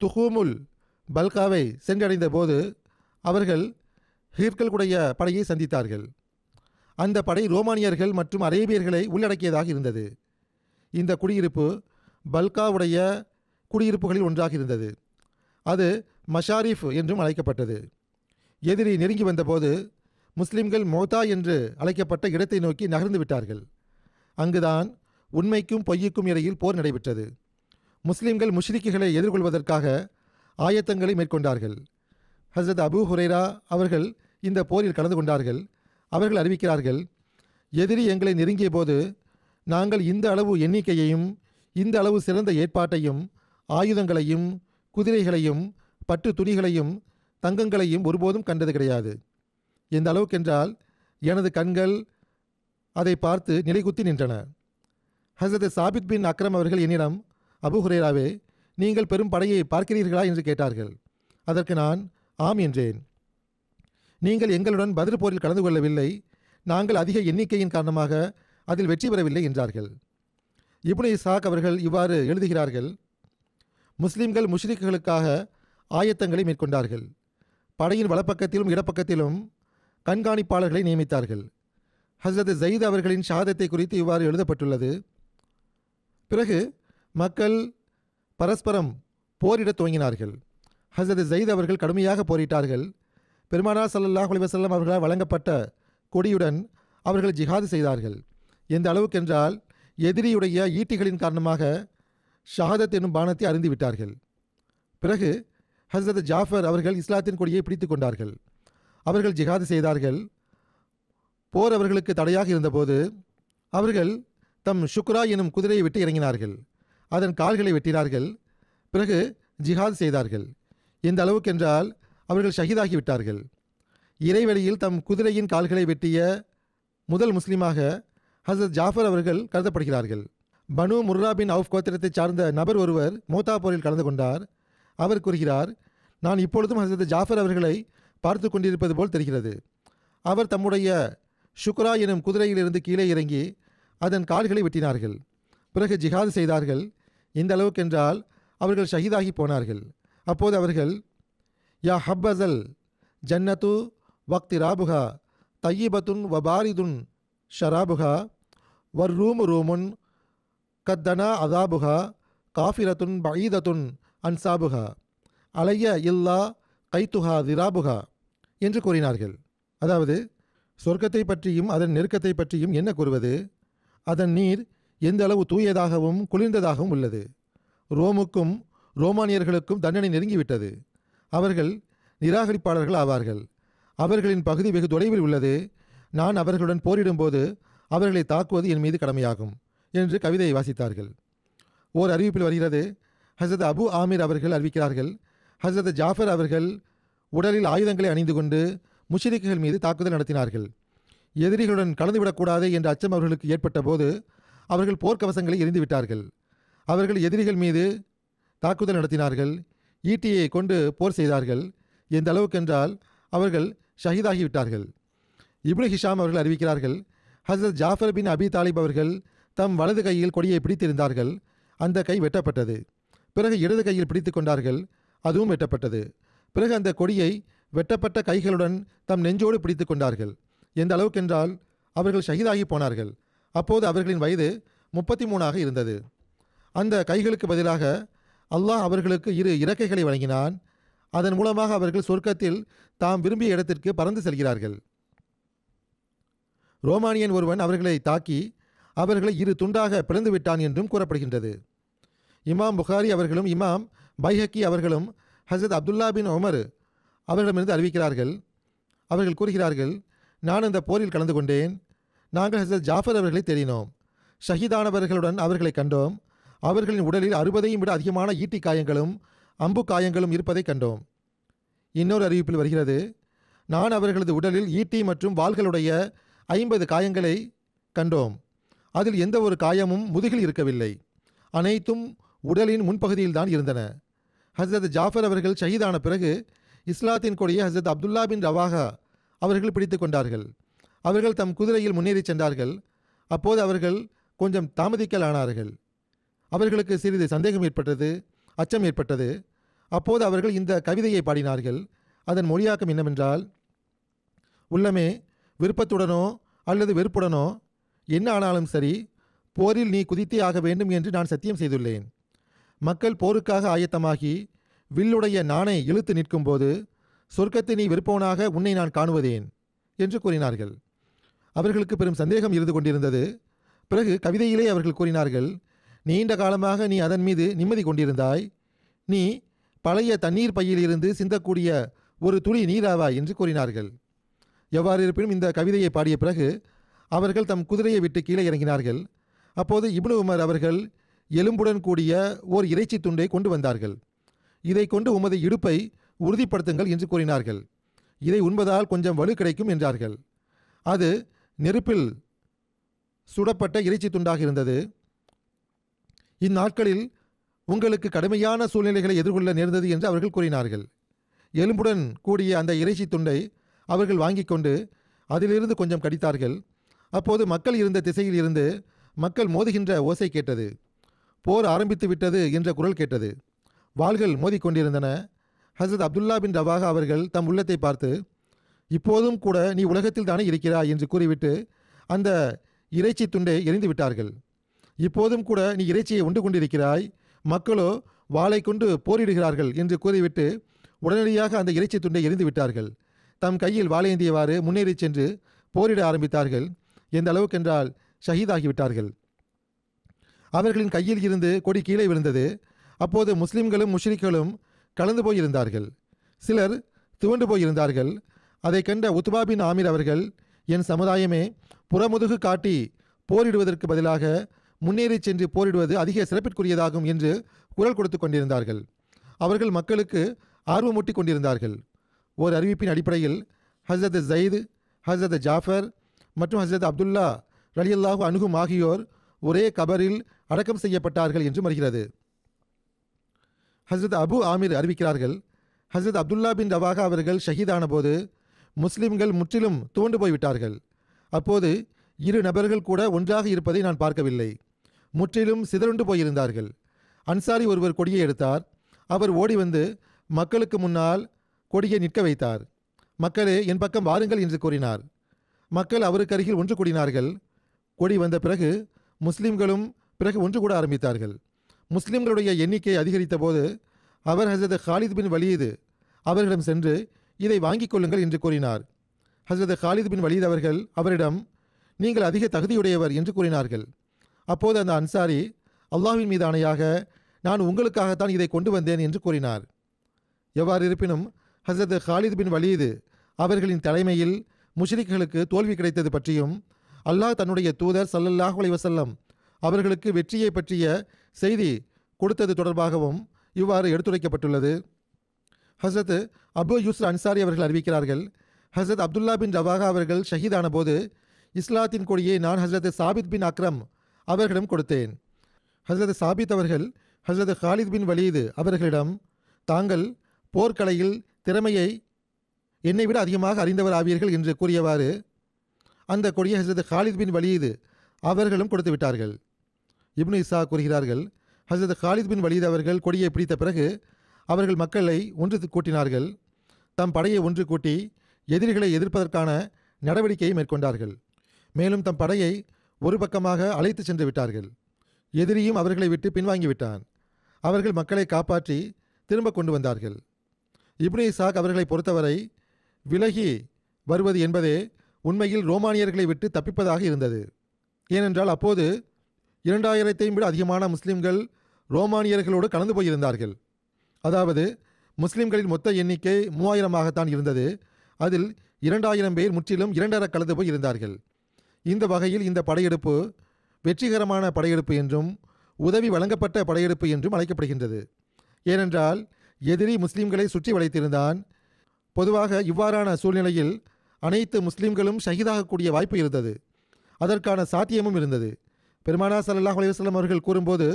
துஹூமுல் பல்காவை சென்றடைந்த போது அவர்கள் ஹீர்களுடைய படையை சந்தித்தார்கள். அந்த படை ரோமானியர்கள் மற்றும் அரேபியர்களை உள்ளடக்கியதாக இருந்தது. இந்த குடியிருப்பு பல்காவுடைய குடியிருப்புகளில் ஒன்றாக இருந்தது. அது மஷாரிஃப் என்றும் அழைக்கப்பட்டது. எதிரி நெருங்கி வந்தபோது முஸ்லிம்கள் மோதா என்று அழைக்கப்பட்ட இடத்தை நோக்கி நகர்ந்து விட்டார்கள். அங்குதான் உண்மைக்கும் பொய்யுக்கும் இடையில் போர் நடைபெற்றது. முஸ்லிம்கள் முஷ்ரிக்குகளை எதிர்கொள்வதற்காக ஆயத்தங்களை மேற்கொண்டார்கள். ஹசரத் அபூ ஹுரைரா அவர்கள் இந்த போரில் கலந்து கொண்டார்கள். அவர்கள் அறிவிக்கிறார்கள், எதிரி எங்களை நெருங்கிய போது நாங்கள் இந்த அளவு எண்ணிக்கையையும் இந்த அளவு சிறந்த ஏற்பாட்டையும் ஆயுதங்களையும் குதிரைகளையும் பட்டு துணிகளையும் தங்கங்களையும் ஒருபோதும் கண்டது கிடையாது. எந்த அளவுக்கென்றால் எனது கண்கள் அதை பார்த்து நிலைகுத்தி நின்றன. ஹசரத் சாபித் பின் அக்ரம் அவர்கள் என்னிடம், அபூ ஹுரைராவே, நீங்கள் பெரும் படையை பார்க்கிறீர்களா என்று கேட்டார்கள். அதற்கு நான் ஆம் என்றேன். நீங்கள் எங்களுடன் பத்ர் போரில் கலந்து கொள்ளவில்லை, நாங்கள் அதிக எண்ணிக்கையின் காரணமாக அதில் வெற்றி பெறவில்லை என்றார்கள். இப்னு இஸ்ஹாக் அவர்கள் இவ்வாறு எழுதுகிறார்கள், முஸ்லிம்கள் முஷ்ரிக்குகளுக்காக ஆயத்தங்களை மேற்கொண்டார்கள். படையின் வலப்பக்கத்திலும் இடப்பக்கத்திலும் கண்காணிப்பாளர்களை நியமித்தார்கள். ஹஸ்ரத் ஜயீத் அவர்களின் ஷஹாதத்தை குறித்து இவ்வாறு எழுதப்பட்டுள்ளது. பிறகு மக்கள் பரஸ்பரம் போரிடத் துவங்கினார்கள். ஹஸ்ரத் ஜயீத் அவர்கள் கடுமையாக போரிட்டார்கள். பெருமானார் ஸல்லல்லாஹு அலைஹி வஸல்லம் அவர்களால் வழங்கப்பட்ட கொடியுடன் அவர்கள் ஜிஹாது செய்தார்கள். எந்த அளவுக்கென்றால் எதிரியுடைய ஈட்டிகளின் காரணமாக ஷஹாதத் என்னும் பானத்தை அருந்தி விட்டார்கள். பிறகு ஹஸ்ரத் ஜாஃபர் அவர்கள் இஸ்லாத்தின் கொடியை பிடித்து கொண்டார்கள். அவர்கள் ஜிஹாது செய்தார்கள். போர் அவர்களுக்கு தடையாக இருந்தபோது அவர்கள் தம் ஷுக்ரா எனும் குதிரையை விட்டு இறங்கினார்கள். அதன் கால்களை வெட்டினார்கள். பிறகு ஜிஹாத் செய்தார்கள். எந்த அளவுக்கென்றால் அவர்கள் ஷஹீதாகிவிட்டார்கள். இறைவெளியில் தம் குதிரையின் கால்களை வெட்டிய முதல் முஸ்லீமாக ஹசரத் ஜாஃபர் அவர்கள் கருதப்படுகிறார்கள். பனு முர்ரா பின் அவுஃப் கோத்திரத்தை சார்ந்த நபர் ஒருவர் மோத்தா போரில் கலந்து கொண்டார். அவர் கூறுகிறார், நான் இப்பொழுதும் ஹசரத் ஜாஃபர் அவர்களை பார்த்து கொண்டிருப்பது போல் தெரிகிறது. அவர் தம்முடைய ஷுக்ரா எனும் குதிரையிலிருந்து கீழே இறங்கி அதன் கால்களை வெட்டினார்கள். பிறகு ஜிஹாது செய்தார்கள். இந்த அளவுக்கென்றால் அவர்கள் ஷஹீதாகி போனார்கள். அப்போது அவர்கள், யா ஹப்பஸல் ஜன்னத்து வக்தி ராபுகா தையிபத்துன் வபாரிதுன் ஷராபுகா வர் ரூமு ரூமுன் கத்தனா அதாபுகா காஃபிரத்துன் பஈதத்துன் அன்சாபுகா அலைய இல்லா கைத்துஹா திராபுகா என்று கூறினார்கள். அதாவது, சொர்க்கத்தை பற்றியும் அதன் நெருக்கத்தை பற்றியும் என்ன கூறுவது? அதன் நீர் எந்த அளவு தூயதாகவும் குளிர்ந்ததாகவும் உள்ளது. ரோமுக்கும் ரோமானியர்களுக்கும் தண்டனை நெருங்கிவிட்டது. அவர்கள் நிராகரிப்பாளர்கள் ஆவார்கள். அவர்களின் பகுதி வெகு தொலைவில் உள்ளது. நான் அவர்களுடன் போரிடும்போது அவர்களை தாக்குவது என் மீது கடமையாகும் என்று கவிதையை வாசித்தார்கள். ஓர் அறிவிப்பில் வருகிறது, ஹசரத் அபு ஆமிர் அவர்கள் அறிவிக்கிறார்கள், ஹசரத் ஜாஃபர் அவர்கள் உடலில் ஆயுதங்களை அணிந்து கொண்டு முஷ்ரிக்குகள் மீது தாக்குதல் நடத்தினார்கள். எதிரிகளுடன் கலந்துவிடக்கூடாது என்ற அச்சம் அவர்களுக்கு ஏற்பட்ட போது அவர்கள் போர்க்கவசங்களை எரிந்து விட்டார்கள். அவர்கள் எதிரிகள் மீது தாக்குதல் நடத்தினார்கள். ஈட்டியை கொண்டு போர் செய்தார்கள். எந்த அளவுக்கென்றால் அவர்கள் ஷஹீதாகிவிட்டார்கள். இப்னு ஹிஷாம் அவர்கள் அறிவிக்கிறார்கள், ஹசரத் ஜாஃபர் பின் அபி தாலிப் அவர்கள் தம் வலது கையில் கொடியை பிடித்திருந்தார்கள். அந்த கை வெட்டப்பட்டது. பிறகு இடது கையில் பிடித்து கொண்டார்கள். அதுவும் வெட்டப்பட்டது. பிறகு அந்த கொடியை வெட்டப்பட்ட கைகளுடன் தம் நெஞ்சோடு பிடித்து கொண்டார்கள். எந்த அளவுக்கென்றால் அவர்கள் ஷஹீதாகி போனார்கள். அப்போது அவர்களின் வயது 33ஆக இருந்தது. அந்த கைகளுக்கு பதிலாக அல்லாஹ் அவர்களுக்கு 2 இறக்கைகளை வழங்கினான். அதன் மூலமாக அவர்கள் சொர்க்கத்தில் தாம் விரும்பிய இடத்திற்கு பறந்து செல்கிறார்கள். ரோமானியன் ஒருவன் அவர்களை தாக்கி அவர்களை 2 துண்டாக பிளந்து விட்டான் என்றும் கூறப்படுகின்றது. இமாம் புகாரி அவர்களும் இமாம் பைஹக்கி அவர்களும் ஹசரத் அப்துல்லா பின் உமர் அவர்களிடமிருந்து அறிவிக்கிறார்கள். அவர்கள் கூறுகிறார்கள், நான் அந்த போரில் கலந்து கொண்டேன். நாங்கள் ஹசரத் ஜாஃபர் அவர்களை தேடினோம். ஷஹீதானவர்களுடன் அவர்களை கண்டோம். அவர்களின் உடலில் 60ஐயும் விட அதிகமான ஈட்டி காயங்களும் அம்பு காயங்களும் இருப்பதை கண்டோம். இன்னொரு அறிவிப்பில் வருகிறது, நான் அவர்களது உடலில் ஈட்டி மற்றும் வாள்களுடைய 50 காயங்களை கண்டோம். அதில் எந்த ஒரு காயமும் முதுகில் இருக்கவில்லை. அனைத்தும் உடலின் முன்பகுதியில் தான் இருந்தன. ஹசரத் ஜாஃபர் அவர்கள் ஷஹீதான பிறகு இஸ்லாத்தின் கொடியை ஹசரத் அப்துல்லா பின் ரவாஹா அவர்கள் பிடித்து கொண்டார்கள். அவர்கள் தம் குதிரையில் முன்னேறி சென்றார்கள். அப்போது அவர்கள் கொஞ்சம் தாமதிக்கலானார்கள். அவர்களுக்கு சிறிது சந்தேகம் ஏற்பட்டது, அச்சம் ஏற்பட்டது. அப்போது அவர்கள் இந்த கவிதையை பாடினார்கள். அதன் மொழியாக்கம் என்னவென்றால், உள்ளமே, விருப்பத்துடனோ அல்லது வெறுப்புடனோ என்ன ஆனாலும் சரி, போரில் நீ குதித்தே ஆக வேண்டும் என்று நான் சத்தியம் செய்துள்ளேன். மக்கள் போருக்காக ஆயத்தமாகி வில்லுடைய நாணை இழுத்து நிற்கும்போது சொர்க்கத்தை நீ வெறுப்பவனாக உன்னை நான் காணுவதேன் என்று கூறினார்கள். அவர்களுக்கு பெரும் சந்தேகம் இருந்து கொண்டிருந்தது. பிறகு கவிதையிலே அவர்கள் கூறினார்கள், நீண்ட காலமாக நீ அதன் மீது நிம்மதி கொண்டிருந்தாய். நீ பழைய தண்ணீர் பையில் இருந்து சிந்தக்கூடிய ஒரு துளி நீராவாய் என்று கூறினார்கள். எவ்வாறு இருப்பினும் இந்த கவிதையை பாடிய பிறகு அவர்கள் தம் குதிரையை விட்டு கீழே இறங்கினார்கள். அப்போது இப்னு உமர் அவர்கள் எலும்புடன் கூடிய ஓர் இறைச்சி துண்டை கொண்டு வந்தார்கள். இதை கொண்டு உமது இடுப்பை உறுதிப்படுத்துங்கள் என்று கூறினார்கள். இதை உண்பதால் கொஞ்சம் வலு கிடைக்கும் என்றார்கள். அது நெருப்பில் சுடப்பட்ட இறைச்சி துண்டாக இருந்தது. இந்நாட்களில் உங்களுக்கு கடுமையான சூழ்நிலைகளை எதிர்கொள்ள நேர்ந்தது என்று அவர்கள் கூறினார்கள். எலும்புடன் கூடிய அந்த இறைச்சி துண்டை அவர்கள் வாங்கி கொண்டு அதிலிருந்து கொஞ்சம் கடித்தார்கள். அப்போது மக்கள் இருந்த திசையில் இருந்து மக்கள் மோதுகின்ற ஓசை கேட்டது. போர் ஆரம்பித்து விட்டது என்ற குரல் கேட்டது. வாள்கள் மோதிக்கொண்டிருந்தன. ஹசரத் அப்துல்லா பின் ரவாஹா அவர்கள் தம் உள்ளத்தை பார்த்து, இப்போதும் கூட நீ உலகத்தில் தானே இருக்கிறாய் என்று கூறிவிட்டு அந்த இறைச்சி துண்டை எரிந்து விட்டார்கள். இப்போதும் கூட நீ இறைச்சியை உண்டு கொண்டிருக்கிறாய், மக்களோ வாளை கொண்டு போரிடுகிறார்கள் என்று கூறிவிட்டு உடனடியாக அந்த இறைச்சி துண்டை எரிந்து விட்டார்கள். தம் கையில் வாளேந்தியவாறு முன்னேறி சென்று போரிட ஆரம்பித்தார்கள். எந்த அளவுக்கென்றால் ஷஹீதாகிவிட்டார்கள். அவர்களின் கையில் இருந்து கொடி கீழே விழுந்தது. அப்போது முஸ்லிம்களும் முஷ்ரிக்களும் கலந்து போயிருந்தார்கள். சிலர் துவண்டு போயிருந்தார்கள். அதை கண்ட உத்பா பின் ஆமீர் அவர்கள், என் சமுதாயமே, புறமுதுகு காட்டி போரிடுவதற்கு பதிலாக முன்னேறி சென்று போரிடுவது அதிக சிறப்பிற்குரியதாகும் என்று குரல் கொடுத்து கொண்டிருந்தார்கள். அவர்கள் மக்களுக்கு ஆர்வமூட்டி கொண்டிருந்தார்கள். ஓர் அறிவிப்பின் அடிப்படையில் ஹசரத் ஜயித், ஹசரத் ஜாஃபர் மற்றும் ஹசரத் அப்துல்லா ரலியல்லாஹு அன்ஹும் ஆகியோர் ஒரே கபரில் அடக்கம் செய்யப்பட்டார்கள் என்று வருகிறது. ஹசரத் அபு ஆமீர் அறிவிக்கிறார்கள், ஹசரத் அப்துல்லா பின் ரவாஹா அவர்கள் ஷஹீதான போது முஸ்லிம்கள் முற்றிலும் துவண்டு போய்விட்டார்கள். அப்போது 2 நபர்கள் கூட ஒன்றாக இருப்பதை நான் பார்க்கவில்லை. முற்றிலும் சிதறுண்டு போயிருந்தார்கள். அன்சாரி ஒருவர் கொடியை எடுத்தார். அவர் ஓடி வந்து மக்களுக்கு முன்னால் கொடியை நிற்க வைத்தார். மக்களே, என் பக்கம் வாருங்கள் என்று கூறினார். மக்கள் அவருக்கு அருகில் ஒன்று கூடினார்கள். கொடி வந்த பிறகு முஸ்லிம்களும் பிறகு ஒன்று கூட ஆரம்பித்தார்கள். முஸ்லிம்களுடைய எண்ணிக்கை அதிகரித்த போது அவர் ஹசரத் ஹாலித் பின் வலீத் அவர்களிடம் சென்று இதை வாங்கிக் கொள்ளுங்கள் என்று கூறினார். ஹசரத் ஹாலித் பின் வலீத் அவர்கள் அவரிடம், நீங்கள் அதிக தகுதியுடையவர் என்று கூறினார்கள். அப்போது அந்த அன்சாரி, அல்லாஹ்வின் மீது ஆணையாக நான் உங்களுக்காகத்தான் இதை கொண்டு வந்தேன் என்று கூறினார். எவ்வாறு இருப்பினும் ஹசரத் ஹாலித் பின் வலீத் அவர்களின் தலைமையில் முஷ்ரிக்களுக்கு தோல்வி கிடைத்தது பற்றியும் அல்லாஹ் தன்னுடைய தூதர் ஸல்லல்லாஹு அலைஹி வஸல்லம் அவர்களுக்கு வெற்றியை பற்றிய செய்தி கொடுத்தது தொடர்பாகவும் இவ்வாறு எடுத்துரைக்கப்பட்டுள்ளது. ஹசரத் அபு யூஸ்ர் அன்சாரி அவர்கள் அறிவிக்கிறார்கள், ஹசரத் அப்துல்லா பின் ரவாஹா அவர்கள் ஷஹீதான போது இஸ்லாத்தின் கொடியை நான் ஹசரத் சாபித் பின் அக்ரம் அவர்களிடம் கொடுத்தேன். ஹசரத் சாபித் அவர்கள் ஹசரத் ஹாலித் பின் வலீத் அவர்களிடம், தாங்கள் போர்க்கலையில் திறமையை என்னை விட அதிகமாக அறிந்தவர் ஆவீர்கள் என்று கூறியவாறு அந்த கொடியை ஹசரத் ஹாலித் பின் வலீத் அவர்களும் கொடுத்து விட்டார்கள். இப்னு இசா கூறுகிறார்கள், ஹசரத் ஹாலித் பின் வலீத் அவர்கள் கொடியை பிடித்த பிறகு அவர்கள் மக்களை ஒன்று கூட்டினார்கள். தம் படையை ஒன்று கூட்டி எதிரிகளை எதிர்ப்பதற்கான நடவடிக்கையை மேற்கொண்டார்கள். மேலும் தம் படையை ஒரு பக்கமாக அழைத்து சென்று விட்டார்கள். எதிரியும் அவர்களை விட்டு பின்வாங்கிவிட்டான். அவர்கள் மக்களை காப்பாற்றி திரும்ப கொண்டு வந்தார்கள். இப்னு இசாக் அவர்களை பொறுத்தவரை விலகி வருவது என்பதே உண்மையில் ரோமானியர்களை விட்டு தப்பிப்பதாக இருந்தது. ஏனென்றால் அப்போது 2000 விட அதிகமான முஸ்லிம்கள் ரோமானியர்களோடு கலந்து போயிருந்தார்கள். அதாவது முஸ்லிம்களின் மொத்த எண்ணிக்கை 3000ஆகத்தான் இருந்தது. அதில் 2000 பேர் முற்றிலும் இரண்டர கலந்து போய் இருந்தார்கள். இந்த வகையில் இந்த படையெடுப்பு வெற்றிகரமான படையெடுப்பு என்றும் உதவி வழங்கப்பட்ட படையெடுப்பு என்றும் அழைக்கப்படுகின்றது. ஏனென்றால் எதிரி முஸ்லிம்களை சுற்றி வளைத்திருந்தான். பொதுவாக இவ்வாறான சூழ்நிலையில் அனைத்து முஸ்லிம்களும் ஷஹீதாகக்கூடிய வாய்ப்பு இருந்தது. அதற்கான சாத்தியமும் இருந்தது. பெருமானார் ஸல்லல்லாஹு அலைஹி வஸல்லம் அவர்கள் கூறும்போது,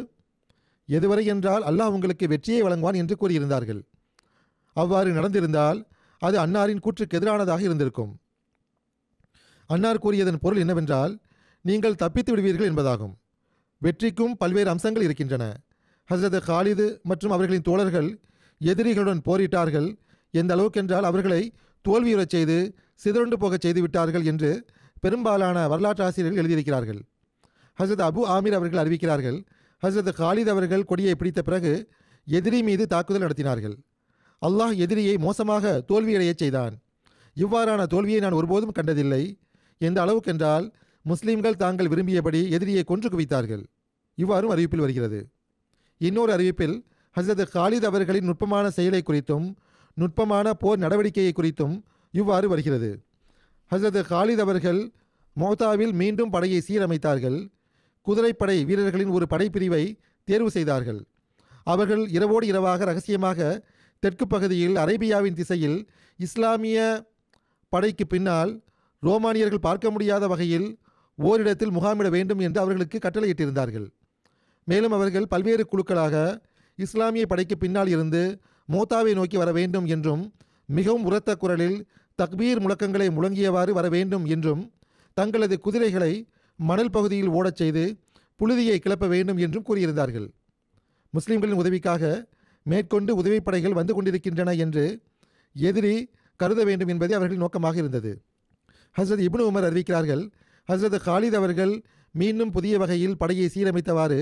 எதுவரை என்றால் அல்லாஹ் உங்களுக்கு வெற்றியை வழங்குவான் என்று கூறியிருந்தார்கள். அவ்வாறு நடந்திருந்தால் அது அன்னாரின் கூற்றுக்கு எதிரானதாக இருந்திருக்கும். அன்னார் கூறியதன் பொருள் என்னவென்றால், நீங்கள் தப்பித்து விடுவீர்கள் என்பதாகும். வெற்றிக்கும் பல்வேறு அம்சங்கள் இருக்கின்றன. ஹஸ்ரத் காலிது மற்றும் அவர்களின் தோழர்கள் எதிரிகளுடன் போரிட்டார்கள். எந்த அளவுக்கென்றால் அவர்களை தோல்வியுறச் செய்து சிதறுண்டு போகச் செய்து விட்டார்கள் என்று பெரும்பாலான வரலாற்று ஆசிரியர்கள் எழுதியிருக்கிறார்கள். ஹஸ்ரத் அபு ஆமீர் அவர்கள் அறிவிக்கிறார்கள், ஹஸ்ரத் காலித் அவர்கள் கொடியை பிடித்த பிறகு எதிரி மீது தாக்குதல் நடத்தினார்கள். அல்லாஹ் எதிரியை மோசமாக தோல்வியடையச் செய்தான். இவ்வாறான தோல்வியை நான் ஒருபோதும் கண்டதில்லை. எந்த அளவுக்கென்றால் முஸ்லிம்கள் தாங்கள் விரும்பியபடி எதிரியை கொன்று குவித்தார்கள். இவ்வாறும் அறிவிப்பில் வருகிறது. இன்னொரு அறிவிப்பில் ஹஸ்ரத் காலித் அவர்களின் நுட்பமான செயலை குறித்தும் நுட்பமான போர் நடவடிக்கையை குறித்தும் இவ்வாறு வருகிறது. ஹஸ்ரத் காலித் அவர்கள் மோத்தாவில் மீண்டும் படையை சீரமைத்தார்கள். குதிரைப்படை வீரர்களின் ஒரு படைப்பிரிவை தேர்வு செய்தார்கள். அவர்கள் இரவோடு இரவாக ரகசியமாக தெற்கு பகுதியில் அரேபியாவின் திசையில் இஸ்லாமிய படைக்கு பின்னால் ரோமானியர்கள் பார்க்க முடியாத வகையில் ஓரிடத்தில் முகாமிட வேண்டும் என்று அவர்களுக்கு கட்டளையிட்டிருந்தார்கள். மேலும் அவர்கள் பல்வேறு குழுக்களாக இஸ்லாமிய படைக்கு பின்னால் இருந்து மோத்தாவை நோக்கி வர வேண்டும் என்றும் மிகவும் உரத்த குரலில் தக்பீர் முழக்கங்களை முழங்கியவாறு வர வேண்டும் என்றும் தங்களது குதிரைகளை மணல் பகுதியில் ஓடச் செய்து புழுதியை கிளப்ப வேண்டும் என்றும் கூறியிருந்தார்கள். முஸ்லிம்களின் உதவிக்காக மேற்கொண்டு உதவிப்படைகள் வந்து கொண்டிருக்கின்றன என்று எதிரி கருத வேண்டும் என்பதே அவர்களின் நோக்கமாக இருந்தது. ஹஸ்ரத் இப்னு உமர் அறிவிக்கிறார்கள், ஹஸ்ரத் காலித் அவர்கள் மீண்டும் புதிய வகையில் படையை சீரமைத்தவாறு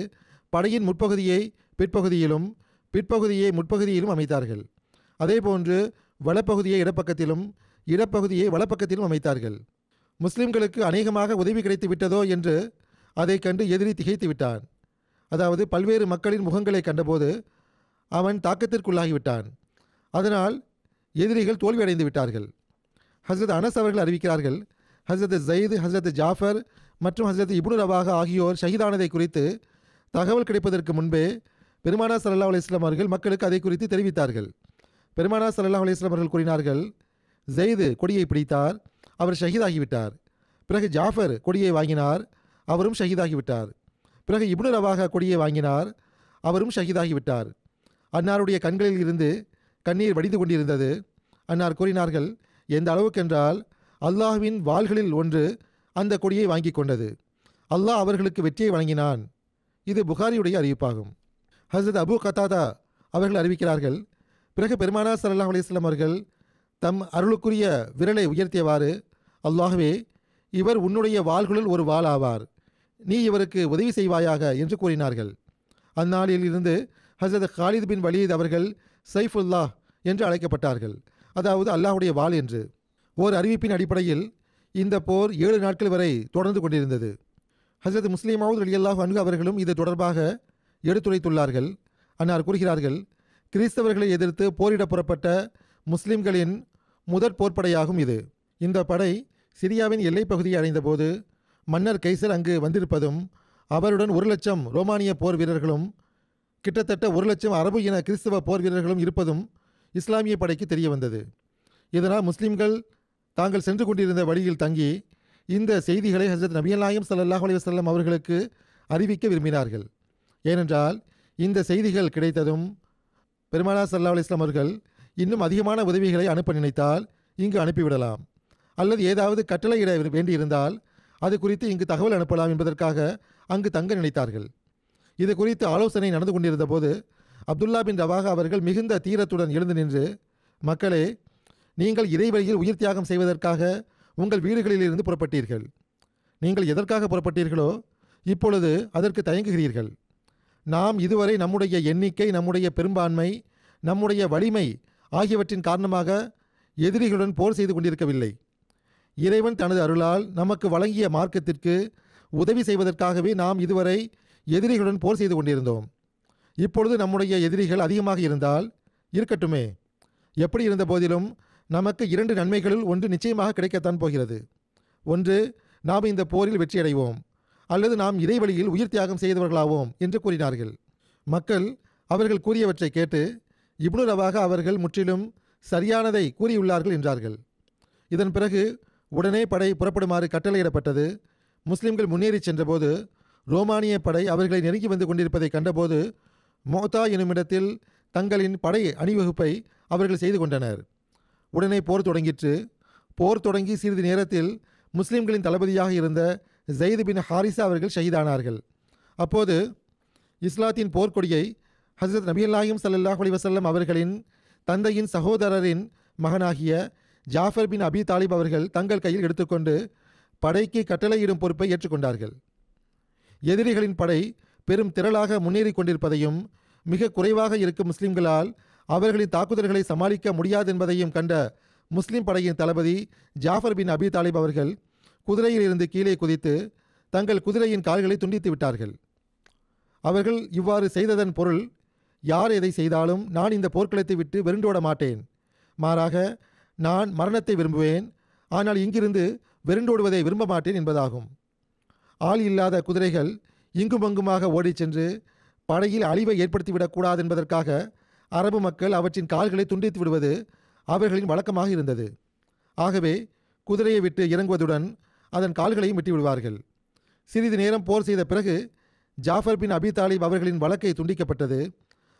படையின் முற்பகுதியை பிற்பகுதியிலும் பிற்பகுதியை முற்பகுதியிலும் அமைத்தார்கள். அதேபோன்று வலப்பகுதியை இடப்பக்கத்திலும் இடப்பகுதியை வலப்பக்கத்திலும் அமைத்தார்கள். முஸ்லிம்களுக்கு அநேகமாக உதவி கிடைத்து விட்டதோ என்று அதை கண்டு எதிரி திகைத்து விட்டான். அதாவது பல்வேறு மக்களின் முகங்களை கண்டபோது அவன் தாக்கத்திற்குள்ளாகிவிட்டான். அதனால் எதிரிகள் தோல்வியடைந்து விட்டார்கள். ஹஸ்ரத் அனஸ் அவர்கள் அறிவிக்கிறார்கள், ஹஸ்ரத் ஜயீத், ஹஸ்ரத் ஜாஃபர் மற்றும் ஹஸ்ரத் இப்னு ரவாஹா ஆகியோர் ஷஹீதானதை குறித்து தகவல் கிடைப்பதற்கு முன்பே பெருமானார் ஸல்லல்லாஹு அலைஹி வஸல்லம் அவர்கள் மக்களுக்கு அதை குறித்து தெரிவித்தார்கள். பெருமானார் ஸல்லல்லாஹு அலைஹி வஸல்லம் அவர்கள் கூறினார்கள், ஜெயிது கொடியை பிடித்தார், அவர் ஷஹீதாகிவிட்டார். பிறகு ஜாஃபர் கொடியை வாங்கினார், அவரும் ஷஹீதாகிவிட்டார். பிறகு இப்னு ரவாஹா கொடியை வாங்கினார், அவரும் ஷஹீதாகிவிட்டார். அன்னாருடைய கண்களில் இருந்து கண்ணீர் வடிந்து கொண்டிருந்தது. அன்னார் கூறினார்கள், எந்த அளவுக்கென்றால் அல்லாஹ்வின் வாள்களில் ஒன்று அந்த கொடியை வாங்கி கொண்டது. அல்லாஹ் அவர்களுக்கு வெற்றியை வழங்கினான். இது புகாரியுடைய அறிவிப்பாகும். ஹஸ்ரத் அபு கத்தாதா அவர்கள் அறிவிக்கிறார்கள், பிறகு பெருமானார் ஸல்லல்லாஹு அலைஹி வஸல்லம் அவர்கள் தம் அருளுக்குரிய விரலை உயர்த்தியவாறு, அல்லாஹ்வே, இவர் உன்னுடைய வாள்களுள் ஒரு வாள் ஆவார், நீ இவருக்கு உதவி செய்வாயாக என்று கூறினார்கள். அந்நாளில் இருந்து ஹஸ்ரத் காலித் பின் வலீத் அவர்கள் சைஃபுல்லாஹ் என்று அழைக்கப்பட்டார்கள், அதாவது அல்லாஹுடைய வாள் என்று. ஓர் அறிவிப்பின் அடிப்படையில் இந்த போர் 7 நாட்கள் வரை தொடர்ந்து கொண்டிருந்தது. ஹஸ்ரத் முஸ்லிம் மவ்ஊத் ரலியல்லாஹு அன்ஹு அவர்களும் இது தொடர்பாக எடுத்துரைத்துள்ளார்கள். அன்னார் கூறுகிறார்கள், கிறிஸ்தவர்களை எதிர்த்து போரிட புறப்பட்ட முஸ்லிம்களின் முதற் போர்ப்படையாகும் இது. இந்த படை சிரியாவின் எல்லைப் பகுதியை அடைந்தபோது மன்னர் கைசர் அங்கு வந்திருப்பதும் அவருடன் 1,00,000 ரோமானிய போர் வீரர்களும் கிட்டத்தட்ட 1,00,000 அரபு இன கிறிஸ்தவ போர் வீரர்களும் இருப்பதும் இஸ்லாமிய படைக்கு தெரிய வந்தது. இதனால் முஸ்லிம்கள் தாங்கள் சென்று கொண்டிருந்த வழியில் தங்கி இந்த செய்திகளை ஹஸ்ரத் நபிகள் நாயகம் ஸல்லல்லாஹு அலைஹி வஸல்லம் அவர்களுக்கு அறிவிக்க விரும்பினார்கள். ஏனென்றால் இந்த செய்திகள் கிடைத்ததும் பெருமானார் ஸல்லல்லாஹு அலைஹி வஸல்லம் அவர்கள் இன்னும் அதிகமான உதவிகளை அனுப்ப நினைத்தால் இங்கு அனுப்பிவிடலாம், அல்லது ஏதாவது கட்டளையிட வேண்டியிருந்தால் அது குறித்து இங்கு தகவல் அனுப்பலாம் என்பதற்காக அங்கு தங்க நினைத்தார்கள். இது குறித்து ஆலோசனை நடந்து கொண்டிருந்த போது அப்துல்லா பின் ரவாஹா அவர்கள் மிகுந்த தீரத்துடன் எழுந்து நின்று, மக்களே, நீங்கள் இறைவழியில் உயிர் தியாகம் செய்வதற்காக உங்கள் வீடுகளிலிருந்து புறப்பட்டீர்கள். நீங்கள் எதற்காக புறப்பட்டீர்களோ இப்பொழுது அதற்கு தயங்குகிறீர்கள். நாம் இதுவரை நம்முடைய எண்ணிக்கை, நம்முடைய பெரும்பான்மை, நம்முடைய வலிமை ஆகியவற்றின் காரணமாக எதிரிகளுடன் போர் செய்து கொண்டிருக்கவில்லை. இறைவன் தனது அருளால் நமக்கு வழங்கிய மார்க்கத்திற்கு உதவி செய்வதற்காகவே நாம் இதுவரை எதிரிகளுடன் போர் செய்து கொண்டிருந்தோம். இப்பொழுது நம்முடைய எதிரிகள் அதிகமாக இருந்தால் இருக்கட்டுமே. எப்படி இருந்த போதிலும் நமக்கு 2 நன்மைகளில் ஒன்று நிச்சயமாக கிடைக்கத்தான் போகிறது. ஒன்று, நாம் இந்த போரில் வெற்றியடைவோம், அல்லது நாம் இறைவழியில் உயிர் தியாகம் செய்தவர்களாவோம் என்று கூறினார்கள். மக்கள் அவர்கள் கூறியவற்றை கேட்டு இப்னு ரவாஹா அவர்கள் முற்றிலும் சரியானதை கூறியுள்ளார்கள் என்றார்கள். இதன் பிறகு உடனே படை புறப்படுமாறு கட்டளையிடப்பட்டது. முஸ்லிம்கள் முன்னேறி சென்றபோது ரோமானிய படை அவர்களை நெருங்கி வந்து கொண்டிருப்பதை கண்டபோது மோத்தா எனுமிடத்தில் தங்களின் படை அணிவகுப்பை அவர்கள் செய்து கொண்டனர். உடனே போர் தொடங்கிற்று. போர் தொடங்கி சிறிது நேரத்தில் முஸ்லிம்களின் தளபதியாக இருந்த ஜெயித் பின் ஹாரிசா அவர்கள் ஷஹீதானார்கள். அப்போது இஸ்லாத்தின் போர்க்கொடியை ஹஸ்ரத் நபியல்லாஹிம் ஸல்லல்லாஹு அலைஹி வஸல்லம் அவர்களின் தந்தையின் சகோதரரின் மகனாகிய ஜாஃபர் பின் அபி தாலிப் அவர்கள் தங்கள் கையில் எடுத்துக்கொண்டு படைக்கு கட்டளையிடும் பொறுப்பை ஏற்றுக்கொண்டார்கள். எதிரிகளின் படை பெரும் திரளாக முன்னேறி கொண்டிருப்பதையும் மிக குறைவாக இருக்கும் முஸ்லிம்களால் அவர்களின் தாக்குதல்களை சமாளிக்க முடியாது என்பதையும் கண்ட முஸ்லிம் படையின் தளபதி ஜாஃபர் பின் அபி தாலிப் அவர்கள் குதிரையில் இருந்து கீழே குதித்து தங்கள் குதிரையின் கால்களை துண்டித்து விட்டார்கள். அவர்கள் இவ்வாறு செய்ததன் பொருள், யார் எதை செய்தாலும் நான் இந்த போர்க்களத்தை விட்டு வெருண்டோட மாட்டேன், மாறாக நான் மரணத்தை விரும்புவேன், ஆனால் இங்கிருந்து வெருண்டோடுவதை விரும்ப மாட்டேன் என்பதாகும். ஆள் இல்லாத குதிரைகள் இங்குமங்குமாக ஓடிச் சென்று படையில் அழிவை ஏற்படுத்திவிடக்கூடாது என்பதற்காக அரபு மக்கள் அவற்றின் கால்களை துண்டித்து விடுவது அவர்களின் வழக்கமாக இருந்தது. ஆகவே குதிரையை விட்டு இறங்குவதுடன் அதன் கால்களையும் விட்டு விடுவார்கள். சிறிது நேரம் போர் செய்த பிறகு ஜாஃபர் பின் அபி தாலிப் அவர்களின் வழக்கை துண்டிக்கப்பட்டது.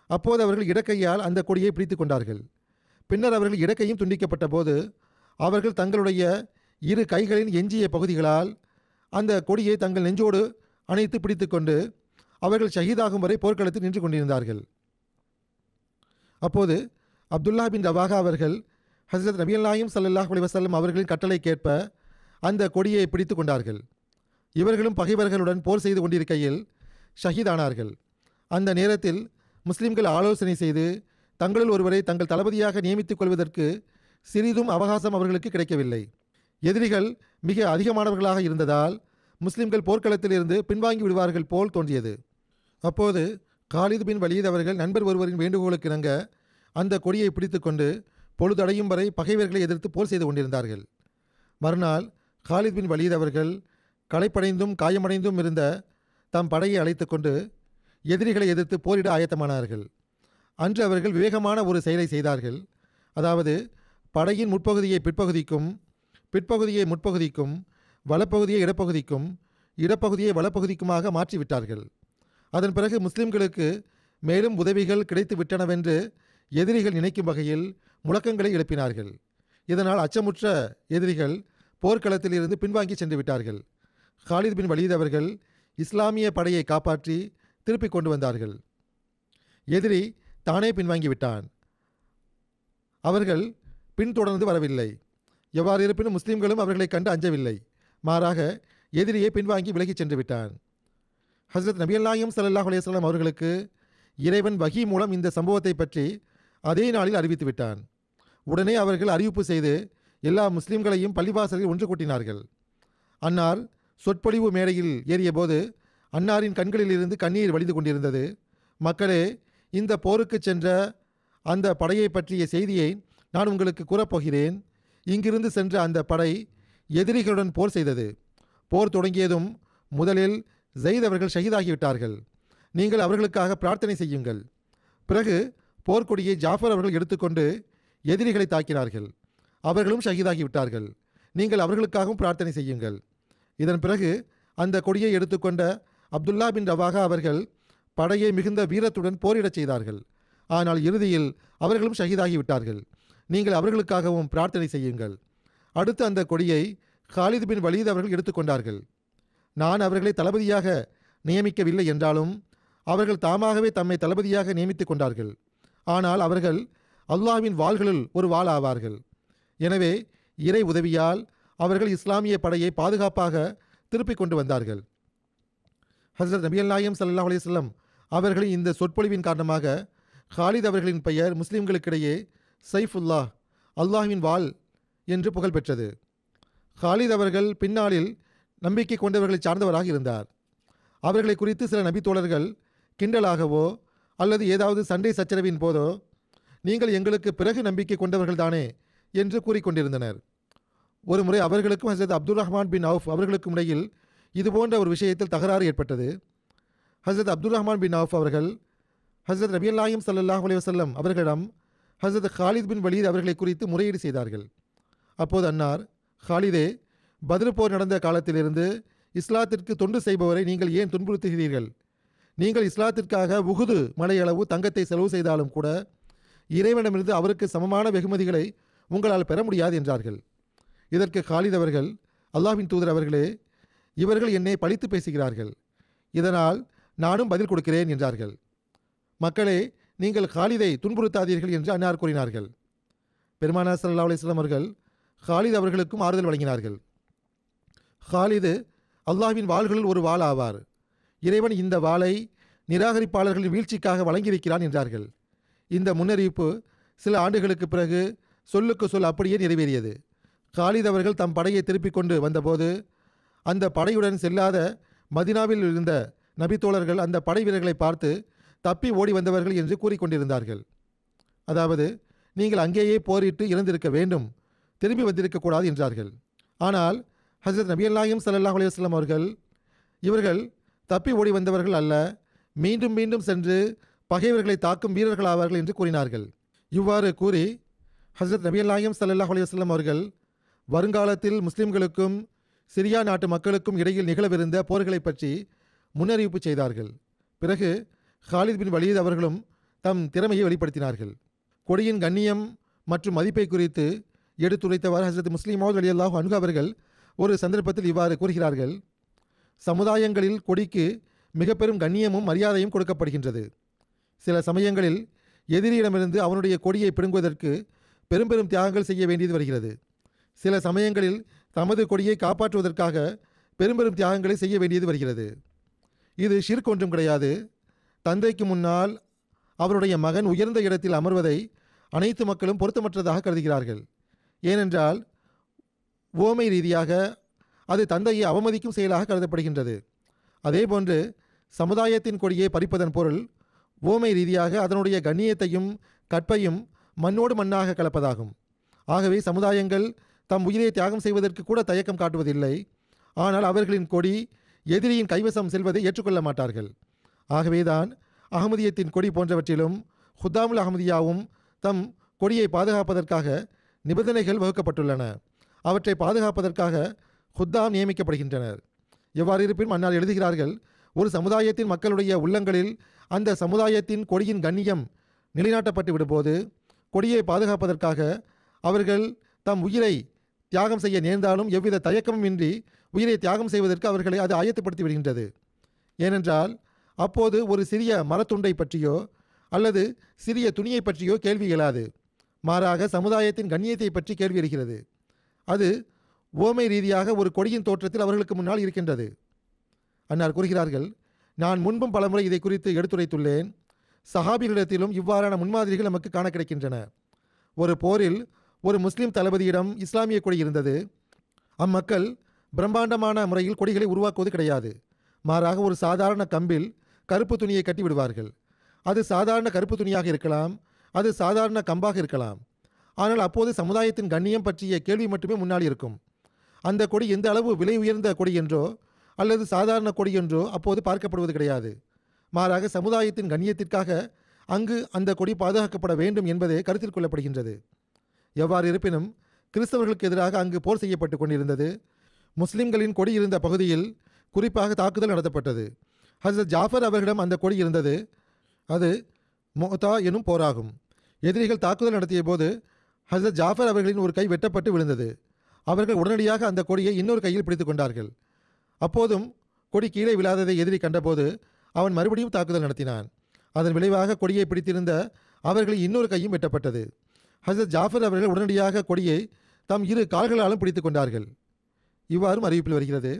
அப்போது அவர்கள் இடக்கையால் அந்த கொடியை பிடித்து கொண்டார்கள். பின்னர் அவர்கள் இடக்கையும் துண்டிக்கப்பட்ட போது அவர்கள் தங்களுடைய 2 கைகளின் எஞ்சிய பகுதிகளால் அந்த கொடியை தங்கள் நெஞ்சோடு அணைத்து பிடித்து கொண்டு அவர்கள் ஷஹீதாகும் வரை போர்க்களத்தில் நின்று கொண்டிருந்தார்கள். அப்போது அப்துல்லா பின் ரவாஹா அவர்கள் ஹஸ்ரத் நபியல்லாஹிம் ஸல்லல்லாஹு அலைஹி வஸல்லம் அவர்களின் கட்டளைக்கேற்ப அந்த கொடியை பிடித்து கொண்டார்கள். இவர்களும் பகைவர்களுடன் போர் செய்து கொண்டிருக்கையில் ஷஹீதானார்கள். அந்த நேரத்தில் முஸ்லிம்கள் ஆலோசனை செய்து தங்களில் ஒருவரை தங்கள் தளபதியாக நியமித்துக் கொள்வதற்கு சிறிதும் அவகாசம் அவர்களுக்கு கிடைக்கவில்லை. எதிரிகள் மிக அதிகமானவர்களாக இருந்ததால் முஸ்லிம்கள் போர்க்களத்தில் இருந்து பின்வாங்கி விடுவார்கள் போல் தோன்றியது. அப்போது காலித் பின் வலீத் அவர்கள் நண்பர் ஒருவரின் வேண்டுகோளுக்கு இணங்க அந்த கொடியை பிடித்து கொண்டு பொழுதடையும் வரை பகைவர்களை எதிர்த்து போர் செய்து கொண்டிருந்தார்கள். மறுநாள் காலித் பின் வலீத் அவர்கள் களைப்படைந்தும் காயமடைந்தும் இருந்த தம் படையை அழைத்து கொண்டு எதிரிகளை எதிர்த்து போரிட ஆயத்தமானார்கள். அன்று அவர்கள் விவேகமான ஒரு செயலை செய்தார்கள். அதாவது, படையின் முற்பகுதியை பிற்பகுதிக்கும், பிற்பகுதியை முற்பகுதிக்கும், வலப்பகுதியை இடப்பகுதிக்கும், இடப்பகுதியை வலப்பகுதிக்குமாக மாற்றிவிட்டார்கள். அதன் பிறகு முஸ்லிம்களுக்கு மேலும் உதவிகள் கிடைத்து விட்டனவென்று எதிரிகள் நினைக்கும் வகையில் முழக்கங்களை எழுப்பினார்கள். இதனால் அச்சமுற்ற எதிரிகள் போர்க்களத்தில் இருந்து பின்வாங்கி சென்று விட்டார்கள். காலித் பின் வலீத் அவர்கள் இஸ்லாமிய படையை காப்பாற்றி திருப்பிக் கொண்டு வந்தார்கள். எதிரி தானே பின்வாங்கி விட்டான். அவர்கள் பின்தொடர்ந்து வரவில்லை. எவ்வாறு இருப்பினும் முஸ்லிம்களும் அவர்களை கண்டு அஞ்சவில்லை. மாறாக எதிரியை பின்வாங்கி விலகிச் சென்று விட்டான். ஹஸ்ரத் நபியல்லாஹிம் ஸல்லல்லாஹு அலைஹி வஸல்லம் அவர்களுக்கு இறைவன் வஹி மூலம் இந்த சம்பவத்தை பற்றி அதே நாளில் அறிவித்து விட்டான். உடனே அவர்கள் அறிவிப்பு செய்து எல்லா முஸ்லிம்களையும் பள்ளிவாசலில் ஒன்று கூட்டினார்கள். அன்னார் சொற்பொழிவு மேடையில் ஏறியபோது அன்னாரின் கண்களிலிருந்து கண்ணீர் வழிந்து கொண்டிருந்தது. மக்களே, இந்த போருக்கு சென்ற அந்த படையை பற்றிய செய்தியை நான் உங்களுக்கு கூறப்போகிறேன். இங்கிருந்து சென்ற அந்த படை எதிரிகளுடன் போர் செய்தது. போர் தொடங்கியதும் முதலில் ஜெயித் அவர்கள் ஷஹீதாகிவிட்டார்கள். நீங்கள் அவர்களுக்காக பிரார்த்தனை செய்யுங்கள். பிறகு போர்க்கொடியை ஜாஃபர் அவர்கள் எடுத்துக்கொண்டு எதிரிகளை தாக்கினார்கள். அவர்களும் ஷஹீதாகிவிட்டார்கள். நீங்கள் அவர்களுக்காகவும் பிரார்த்தனை செய்யுங்கள். இதன் பிறகு அந்த கொடியை எடுத்துக்கொண்ட அப்துல்லா பின் ரவாஹா அவர்கள் படையை மிகுந்த வீரத்துடன் போரிடச் செய்தார்கள். ஆனால் இறுதியில் அவர்களும் ஷஹீதாகிவிட்டார்கள். நீங்கள் அவர்களுக்காகவும் பிரார்த்தனை செய்யுங்கள். அடுத்து அந்த கொடியை காலித் பின் வலீத் அவர்கள் எடுத்துக்கொண்டார்கள். நான் அவர்களை தளபதியாக நியமிக்கவில்லை என்றாலும் அவர்கள் தாமாகவே தம்மை தளபதியாக நியமித்துக் கொண்டார்கள். ஆனால் அவர்கள் அல்லாஹ்வின் வாள்களுள் ஒரு வாள் ஆவார்கள். எனவே இறை உதவியால் அவர்கள் இஸ்லாமிய படையை பாதுகாப்பாக திருப்பிக் கொண்டு வந்தார்கள். ஹஸ்ரத் நபிகள் நாயகம் ஸல்லல்லாஹு அலைஹி வஸல்லம் அவர்களின் இந்த சொற்பொழிவின் காரணமாக ஹாலித் அவர்களின் பெயர் முஸ்லிம்களுக்கிடையே சைஃபுல்லாஹ், அல்லாஹ்வின் வாள் என்று புகழ் பெற்றது. ஹாலித் அவர்கள் பின்னாளில் நம்பிக்கை கொண்டவர்களை சார்ந்தவராக இருந்தார். அவர்களை குறித்து சில நபி தோழர்கள் கிண்டலாகவோ அல்லது ஏதாவது சண்டை சச்சரவின் போதோ நீங்கள் எங்களுக்கு பிறகு நம்பிக்கை கொண்டவர்கள் தானே என்று கூறிக்கொண்டிருந்தனர். ஒரு முறை அவர்களுக்கும் ஹஸ்ரத் அப்துல் ரஹ்மான் பின் அவுஃப் அவர்களுக்கும் இடையில் இதுபோன்ற ஒரு விஷயத்தில் தகராறு ஏற்பட்டது. ஹஸ்ரத் அப்துல் ரஹ்மான் பின் அவுஃப் அவர்கள் ஹஸ்ரத் நபிகள் நாயகம் ஸல்லல்லாஹு அலைஹி வஸல்லம் அவர்களிடம் ஹஸ்ரத் ஹாலித் பின் வலீத் அவர்களை குறித்து முறையீடு செய்தார்கள். அப்போது அன்னார், ஹாலிதே, பத்ர் போர் நடந்த காலத்திலிருந்து இஸ்லாத்திற்கு தொண்டு செய்பவரை நீங்கள் ஏன் துன்புறுத்துகிறீர்கள்? நீங்கள் இஸ்லாத்திற்காக உஹுது மலையளவு தங்கத்தை செலவு செய்தாலும் கூட இறைவனிடமிருந்து அவருக்கு சமமான வெகுமதிகளை உங்களால் பெற முடியாது என்றார்கள். இதற்கு ஹாலித் அவர்கள், அல்லாஹ்வின் தூதர் அவர்களே, இவர்கள் என்னை பழித்து பேசுகிறார்கள், இதனால் நானும் பதில் கொடுக்கிறேன் என்றார்கள். மக்களே, நீங்கள் ஹாலிதை துன்புறுத்தாதீர்கள் என்று அன்னார் கூறினார்கள். பெருமானார் ஸல்லல்லாஹு அலைஹி வஸல்லம் அவர்கள் ஹாலித் அவர்களுக்கும் ஆறுதல் வழங்கினார்கள். ஹாலிது அல்லாஹ்வின் வாள்களில் ஒரு வாள் ஆவார். இறைவன் இந்த வாளை நிராகரிப்பாளர்களின் வீழ்ச்சிக்காக வழங்கியிருக்கிறான் என்றார்கள். இந்த முன்னறிவிப்பு சில ஆண்டுகளுக்கு பிறகு சொல்லுக்கு சொல் அப்படியே நிறைவேறியது. ஹாலித் அவர்கள் தம் படையை திருப்பிக் கொண்டு வந்தபோது அந்த படையுடன் செல்லாத மதினாவில் இருந்த நபித்தோழர்கள் அந்த படை வீரர்களை பார்த்து தப்பி ஓடி வந்தவர்கள் என்று கூறிக்கொண்டிருந்தார்கள். அதாவது, நீங்கள் அங்கேயே போரிட்டு இறந்திருக்க வேண்டும், திரும்பி வந்திருக்கக்கூடாது என்றார்கள். ஆனால் ஹஸ்ரத் நபிகள் நாயகம் ஸல்லல்லாஹு அலைஹி வஸல்லம் அவர்கள், இவர்கள் தப்பி ஓடி வந்தவர்கள் அல்ல, மீண்டும் மீண்டும் சென்று பகைவர்களை தாக்கும் வீரர்களாவார்கள் என்று கூறினார்கள். இவ்வாறு கூறி ஹஸ்ரத் நபிகள் நாயகம் ஸல்லல்லாஹு அலைஹி வஸல்லம் அவர்கள் வருங்காலத்தில் முஸ்லிம்களுக்கும் சிரியா நாட்டு மக்களுக்கும் இடையில் நிகழவிருந்த போர்களை பற்றி முன்னறிவிப்பு செய்தார்கள். பிறகு ஹாலித் பின் வலீத் அவர்களும் தம் திறமையை வெளிப்படுத்தினார்கள். கொடியின் கண்ணியம் மற்றும் மதிப்பை குறித்து எடுத்துரைத்தவாறு ஹஸ்ரத் முஸ்லிம் மௌத் ரலியல்லாஹு அன்ஹு அவர்கள் ஒரு சந்தர்ப்பத்தில் இவ்வாறு கூறுகிறார்கள், சமுதாயங்களில் கொடிக்கு மிக பெரும் கண்ணியமும் மரியாதையும் கொடுக்கப்படுகின்றது. சில சமயங்களில் எதிரியிடமிருந்து அவனுடைய கொடியை பிடுங்குவதற்கு பெரும் பெரும் தியாகங்கள் செய்ய வேண்டியது வருகிறது. சில சமயங்களில் தமது கொடியை காப்பாற்றுவதற்காக பெரும் பெரும் தியாகங்களை செய்ய வேண்டியது வருகிறது. இது ஷிர்க் ஒன்றும் கிடையாது. தந்தைக்கு முன்னால் அவருடைய மகன் உயர்ந்த இடத்தில் அமர்வதை அனைத்து மக்களும் பொருத்தமற்றதாக கருதுகிறார்கள். ஏனென்றால் ஓமை ரீதியாக அது தந்தையை அவமதிக்கும் செயலாக கருதப்படுகின்றது. அதேபோன்று சமுதாயத்தின் கொடியை பறிப்பதன் பொருள் ஓமை ரீதியாக அதனுடைய கண்ணியத்தையும் கற்பையும் மண்ணோடு மண்ணாக கலப்பதாகும். ஆகவே சமுதாயங்கள் தம் உயிரை தியாகம் செய்வதற்கு கூட தயக்கம் காட்டுவதில்லை. ஆனால் அவர்களின் கொடி எதிரியின் கைவசம் செல்வதை ஏற்றுக்கொள்ள மாட்டார்கள். ஆகவேதான் அகமதியத்தின் கொடி போன்றவற்றிலும் ஹுத்தாமுல் அகமதியாவும் தம் கொடியை பாதுகாப்பதற்காக நிபந்தனைகள் வகுக்கப்பட்டுள்ளன. அவற்றை பாதுகாப்பதற்காக ஹுத்தாம் நியமிக்கப்படுகின்றனர். எவ்வாறு இருப்பினும் அன்னார் எழுதுகிறார்கள், ஒரு சமுதாயத்தின் மக்களுடைய உள்ளங்களில் அந்த சமுதாயத்தின் கொடியின் கண்ணியம் நிலைநாட்டப்பட்டு விடும்போது கொடியை பாதுகாப்பதற்காக அவர்கள் தம் உயிரை தியாகம் செய்ய நேர்ந்தாலும் எவ்வித தயக்கமும் இன்றி உயிரை தியாகம் செய்வதற்கு அவர்களை அது ஆயத்தப்படுத்தி விடுகின்றது. ஏனென்றால் அப்போது ஒரு சிறிய மரத்துண்டை பற்றியோ அல்லது சிறிய துணியை பற்றியோ கேள்வி எழாது. மாறாக சமுதாயத்தின் கண்ணியத்தை பற்றி கேள்வி எழுகிறது. அது ஓமை ரீதியாக ஒரு கொடியின் தோற்றத்தில் அவர்களுக்கு முன்னால் இருக்கின்றது. அன்னார் கூறுகிறார்கள், நான் முன்பும் பலமுறை இதை குறித்து எடுத்துரைத்துள்ளேன். சஹாபிகளிடத்திலும் இவ்வாறான முன்மாதிரிகள் நமக்கு காண கிடைக்கின்றன. ஒரு போரில் ஒரு முஸ்லிம் தளபதியிடம் இஸ்லாமிய கொடி இருந்தது. அம்மக்கள் பிரம்மாண்டமான முறையில் கொடிகளை உருவாக்குவது கிடையாது. மாறாக ஒரு சாதாரண கம்பில் கருப்பு துணியை கட்டி விடுவார்கள். அது சாதாரண கருப்பு துணியாக இருக்கலாம், அது சாதாரண கம்பாக இருக்கலாம். ஆனால் அப்போது சமுதாயத்தின் கண்ணியம் பற்றிய கேள்வி மட்டுமே முன்னால் இருக்கும். அந்த கொடி எந்த அளவு விலை உயர்ந்த கொடி என்றோ அல்லது சாதாரண கொடி என்றோ அப்போது பார்க்கப்படுவது கிடையாது. மாறாக சமுதாயத்தின் கண்ணியத்திற்காக அங்கு அந்த கொடி பாதுகாக்கப்பட வேண்டும் என்பதே கருத்தில் கொள்ளப்படுகின்றது. எவ்வாறு இருப்பினும் கிறிஸ்தவர்களுக்கு எதிராக அங்கு போர் செய்யப்பட்டு கொண்டிருந்தது. முஸ்லிம்களின் கொடி இருந்த பகுதியில் குறிப்பாக தாக்குதல் நடத்தப்பட்டது. ஹஸ்ரத் ஜாஃபர் அவர்களிடம் அந்த கொடி இருந்தது. அது மோதா எனும் போராகும். எதிரிகள் தாக்குதல் நடத்திய போது ஹஸ்ரத் ஜாஃபர் அவர்களின் ஒரு கை வெட்டப்பட்டு விழுந்தது. அவர்கள் உடனடியாக அந்த கொடியை இன்னொரு கையில் பிடித்து கொண்டார்கள். அப்போதும் கொடி கீழே விழாததை எதிரி கண்டபோது அவன் மறுபடியும் தாக்குதல் நடத்தினான். அதன் விளைவாக கொடியை பிடித்திருந்த அவர்களின் இன்னொரு கையும் வெட்டப்பட்டது. ஹஸ்ரத் ஜாஃபர் அவர்கள் உடனடியாக கொடியை தம் இரு கால்களாலும் பிடித்து கொண்டார்கள். இவ்வாறும் அறிவிப்பில் வருகிறது.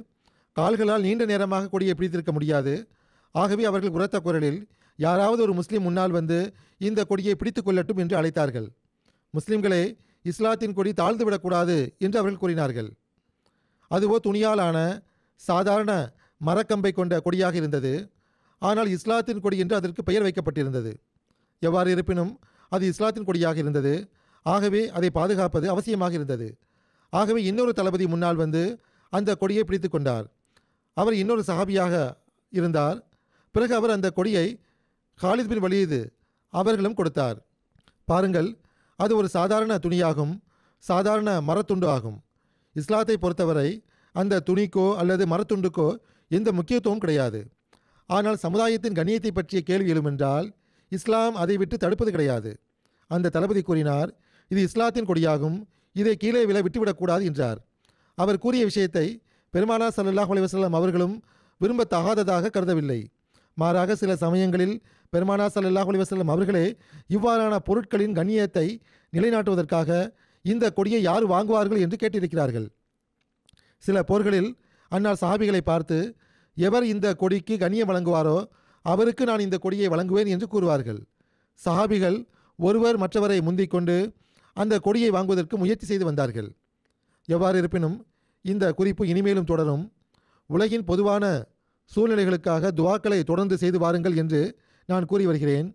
கால்களால் நீண்ட நேரமாக கொடியை பிடித்திருக்க முடியாது. ஆகவே அவர்கள் உரத்த குரலில் யாராவது ஒரு முஸ்லீம் முன்னால் வந்து இந்த கொடியை பிடித்து கொள்ளட்டும் என்று அழைத்தார்கள். முஸ்லிம்களே, இஸ்லாத்தின் கொடி தாழ்ந்துவிடக்கூடாது என்று அவர்கள் கூறினார்கள். அதுவோ துணியாலான சாதாரண மரக்கம்பை கொண்ட கொடியாக இருந்தது. ஆனால் இஸ்லாத்தின் கொடி என்று அதற்கு பெயர் வைக்கப்பட்டிருந்தது. எவ்வாறு இருப்பினும் அது இஸ்லாத்தின் கொடியாக இருந்தது. ஆகவே அதை பாதுகாப்பது அவசியமாக இருந்தது. ஆகவே இன்னொரு தளபதி முன்னால் வந்து அந்த கொடியை பிடித்து கொண்டார். அவர் இன்னொரு சஹாபியாக இருந்தார். பிறகு அவர் அந்த கொடியை காலித் பின் வலீத் அவர்களும் கொடுத்தார். பாருங்கள், அது ஒரு சாதாரண துணியாகும், சாதாரண மரத்துண்டு ஆகும். இஸ்லாத்தை பொறுத்தவரை அந்த துணிக்கோ அல்லது மரத்துண்டுக்கோ எந்த முக்கியத்துவம் கிடையாது. ஆனால் சமுதாயத்தின் கண்ணியத்தை பற்றிய கேள்வி எழுமென்றால் இஸ்லாம் அதை விட்டு தடுப்பது கிடையாது. அந்த தளபதி கூறினார், இது இஸ்லாத்தின் கொடியாகும், இதை கீழே விழ விட்டுவிடக்கூடாது என்றார். அவர் கூறிய விஷயத்தை பெருமானார் ஸல்லல்லாஹு அலைஹி வஸல்லம் அவர்களும் விரும்பத்தகாததாக கருதவில்லை. மாறாக சில சமயங்களில் பெருமானார் ஸல்லல்லாஹு அலைஹி வஸல்லம் அவர்களே இவ்வாறான பொருட்களின் கண்ணியத்தை நிலைநாட்டுவதற்காக இந்த கொடியை யார் வாங்குவார்கள் என்று கேட்டிருக்கிறார்கள். சில போர்களில் அன்னார் சஹாபிகளை பார்த்து, எவர் இந்த கொடிக்கு கண்ணியம் வழங்குவாரோ அவருக்கு நான் இந்த கொடியை வழங்குவேன் என்று கூறுவார்கள். சஹாபிகள் ஒருவர் மற்றவரை முந்திக் கொண்டு அந்த கொடியை வாங்குவதற்கு முயற்சி செய்து வந்தார்கள். எவ்வாறு இருப்பினும் இந்த குறிப்பு இனிமேலும் தொடரும். உலகின் பொதுவான சூழ்நிலைகளுக்காக துவாக்களை தொடர்ந்து செய்து வாருங்கள் என்று நான் கூறி வருகிறேன்.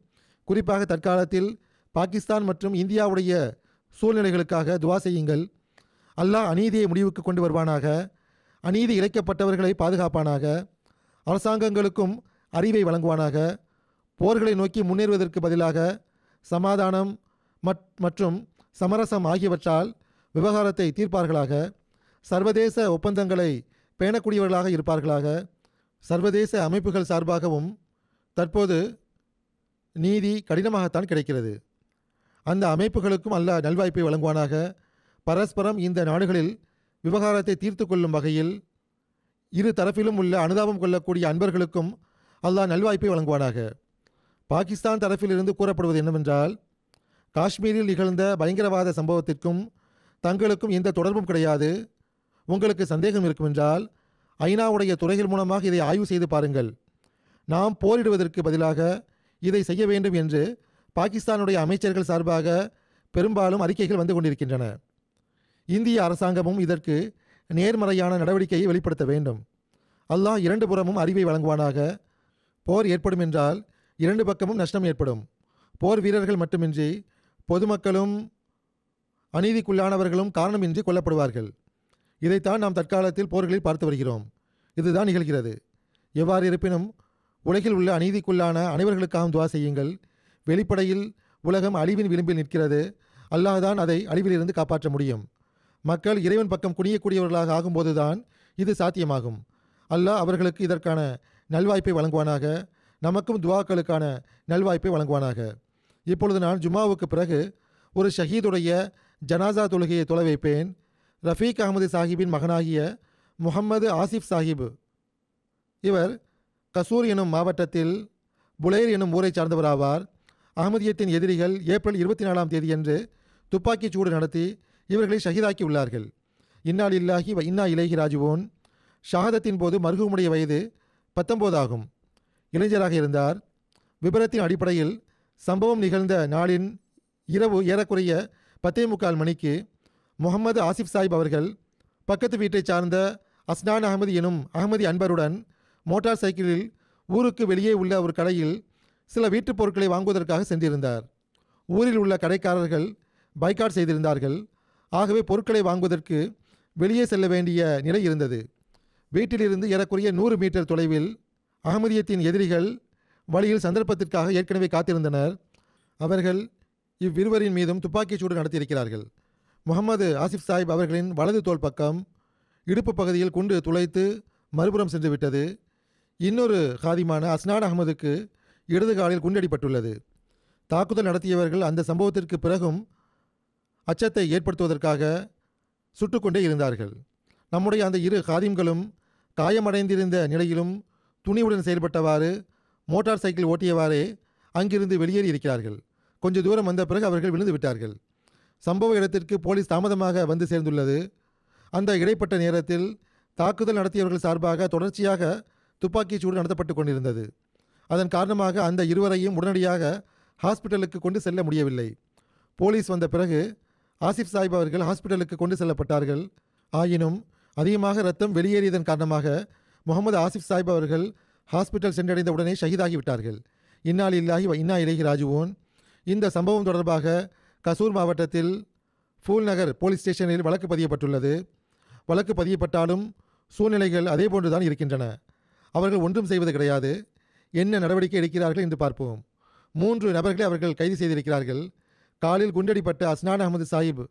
குறிப்பாக தற்காலத்தில் பாகிஸ்தான் மற்றும் இந்தியாவுடைய சூழ்நிலைகளுக்காக துவா செய்யுங்கள். அல்லாஹ் அநீதியை முடிவுக்கு கொண்டு வருவானாக, அநீதி இழைக்கப்பட்டவர்களை பாதுகாப்பானாக, அரசாங்கங்களுக்கும் அறிவை வழங்குவானாக, போர்களை நோக்கி முன்னேறுவதற்கு பதிலாக சமாதானம் மற்றும் சமரசம் ஆகியவற்றால் விவகாரத்தை தீர்ப்பார்களாக, சர்வதேச ஒப்பந்தங்களை பேணக்கூடியவர்களாக இருப்பார்களாக. சர்வதேச அமைப்புகள் சார்பாகவும் தற்போது நீதி கடினமாகத்தான் கிடைக்கிறது. அந்த அமைப்புகளுக்கும் அல்லாஹ் நல்வாய்ப்பை வழங்குவானாக. பரஸ்பரம் இந்த நாடுகளில் விவகாரத்தை தீர்த்து கொள்ளும் வகையில் இரு தரப்பிலும் உள்ள அனுதாபம் கொள்ளக்கூடிய அன்பர்களுக்கும் அல்லாஹ் நல்வாய்ப்பை வழங்குவானாக. பாகிஸ்தான் தரப்பிலிருந்து கூறப்படுவது என்னவென்றால், காஷ்மீரில் நிகழ்ந்த பயங்கரவாத சம்பவத்திற்கும் தங்களுக்கும் எந்த தொடர்பும் கிடையாது. உங்களுக்கு சந்தேகம் இருக்குமென்றால் ஐநாவுடைய துறைகள் மூலமாக இதை ஆய்வு செய்து பாருங்கள். நாம் போரிடுவதற்கு பதிலாக இதை செய்ய வேண்டும் என்று பாகிஸ்தானுடைய அமைச்சர்கள் சார்பாக பெரும்பாலும் அறிக்கைகள் வந்து கொண்டிருக்கின்றன. இந்திய அரசாங்கமும் இதற்கு நேர்மறையான நடவடிக்கையை வெளிப்படுத்த வேண்டும். அல்லாஹ் இரண்டு புறமும் அறிவை வழங்குவானாக. போர் ஏற்படும் என்றால் இரண்டு பக்கமும் நஷ்டம் ஏற்படும். போர் வீரர்கள் மட்டுமின்றி பொதுமக்களும் அநீதிக்குள்ளானவர்களும் காரணமின்றி கொல்லப்படுவார்கள். இதைத்தான் நாம் தற்காலத்தில் போர்களில் பார்த்து வருகிறோம். இதுதான் நிகழ்கிறது. எவ்வாறு இருப்பினும் உலகில் உள்ள அநீதிக்குள்ளான அனைவர்களுக்காகவும் துவா செய்யுங்கள். வெளிப்படையில் உலகம் அழிவின் விளிம்பில் நிற்கிறது. அல்லாஹ் தான் அதை அழிவிலிருந்து காப்பாற்ற முடியும். மக்கள் இறைவன் பக்கம் குனியக்கூடியவர்களாக ஆகும்போதுதான் இது சாத்தியமாகும். அல்லாஹ் அவர்களுக்கு இதற்கான நல்வாய்ப்பை வழங்குவானாக. நமக்கும் துவாக்களுக்கான நல்வாய்ப்பை வழங்குவானாக. இப்பொழுது நான் ஜும்மாவுக்கு பிறகு ஒரு ஷஹீதுடைய ஜனாசா தொழுகையை தொலை வைப்பேன். ரஃபீக் அகமது சாஹிப்பின் மகனாகிய முகம்மது ஆசிஃப் சாஹிப், இவர் கசூர் எனும் மாவட்டத்தில் புலேர் எனும் ஊரை சார்ந்தவராவார். அகமதியத்தின் எதிரிகள் ஏப்ரல் 24ஆம் தேதியன்று துப்பாக்கிச் சூடு நடத்தி இவர்களை ஷஹீதாக்கி உள்ளார்கள். இன்னா லில்லாஹி வ இன்னா இலைஹி ராஜிவூன். ஷஹாதத்தின் போது மர்ஹூமுடைய வயது 19 ஆகும். இளைஞராக இருந்தார். விபரத்தின் அடிப்படையில் சம்பவம் நிகழ்ந்த நாளின் இரவு ஏறக்குறைய 10:45 மணிக்கு முகமது ஆசிஃப் சாஹிப் அவர்கள் பக்கத்து வீட்டைச் சார்ந்த அஸ்னான் அகமதி எனும் அகமதி அன்பருடன் மோட்டார் சைக்கிளில் ஊருக்கு வெளியே உள்ள ஒரு கடையில் சில வீட்டுப் பொருட்களை வாங்குவதற்காக சென்றிருந்தார். ஊரில் உள்ள கடைக்காரர்கள் பைக்காட் செய்திருந்தார்கள். ஆகவே பொருட்களை வாங்குவதற்கு வெளியே செல்ல வேண்டிய நிலை இருந்தது. வீட்டிலிருந்து ஏறக்குறைய 100 மீட்டர் தொலைவில் அகமதியத்தின் எதிரிகள் வழியில் சந்தர்ப்பத்திற்காக ஏற்கனவே காத்திருந்தனர். அவர்கள் இவ்விருவரின் மீதும் துப்பாக்கிச் சூடு நடத்தியிருக்கிறார்கள். முகமது ஆசிஃப் சாஹிப் அவர்களின் வலது தோள் பக்கம் இடுப்பு பகுதியில் குண்டு துளைத்து மறுபுறம் சென்று விட்டது. இன்னொரு காதிமான அஸ்னான் அகமதுக்கு இடது காலில் குண்டடிப்பட்டுள்ளது. தாக்குதல் நடத்தியவர்கள் அந்த சம்பவத்திற்கு பிறகும் அச்சத்தை ஏற்படுத்துவதற்காக சுட்டுக்கொண்டே இருந்தார்கள். நம்முடைய அந்த இரு காதிம்களும் காயமடைந்திருந்த நிலையிலும் துணிவுடன் செயல்பட்டவாறு மோட்டார் சைக்கிள் ஓட்டியவாறே அங்கிருந்து வெளியேறி இருக்கிறார்கள். கொஞ்ச தூரம் வந்த பிறகு அவர்கள் விழுந்து விட்டார்கள். சம்பவ இடத்திற்கு போலீஸ் தாமதமாக வந்து சேர்ந்துள்ளது. அந்த இடைப்பட்ட நேரத்தில் தாக்குதல் நடத்தியவர்கள் சார்பாக தொடர்ச்சியாக துப்பாக்கிச் சூடு நடத்தப்பட்டு கொண்டிருந்தது. அதன் காரணமாக அந்த இருவரையும் உடனடியாக ஹாஸ்பிட்டலுக்கு கொண்டு செல்ல முடியவில்லை. போலீஸ் வந்த பிறகு ஆசிஃப் சாஹிப் அவர்கள் ஹாஸ்பிட்டலுக்கு கொண்டு செல்லப்பட்டார்கள். ஆயினும் அதிகமாக இரத்தம் வெளியேறியதன் காரணமாக முகமது ஆசிஃப் சாஹிப் அவர்கள் ஹாஸ்பிட்டல் சென்றடைந்த உடனே ஷஹீதாகிவிட்டார்கள். இன்னா லில்லாஹி வ இன்னா இலைஹி ராஜிஊன். இந்த சம்பவம் தொடர்பாக கசூர் மாவட்டத்தில் ஃபூல் நகர் போலீஸ் ஸ்டேஷனில் வழக்கு பதியப்பட்டுள்ளது. வழக்கு பதியப்பட்டாலும் சூழ்நிலைகள் அதே போன்றுதான் இருக்கின்றன. அவர்கள் ஒன்றும் செய்வது கிடையாது. என்ன நடவடிக்கை எடுக்கிறார்கள் என்று பார்ப்போம். 3 நபர்களை அவர்கள் கைது செய்திருக்கிறார்கள். காலில் குண்டடிப்பட்ட அஸ்னான் அகமது சாஹிப்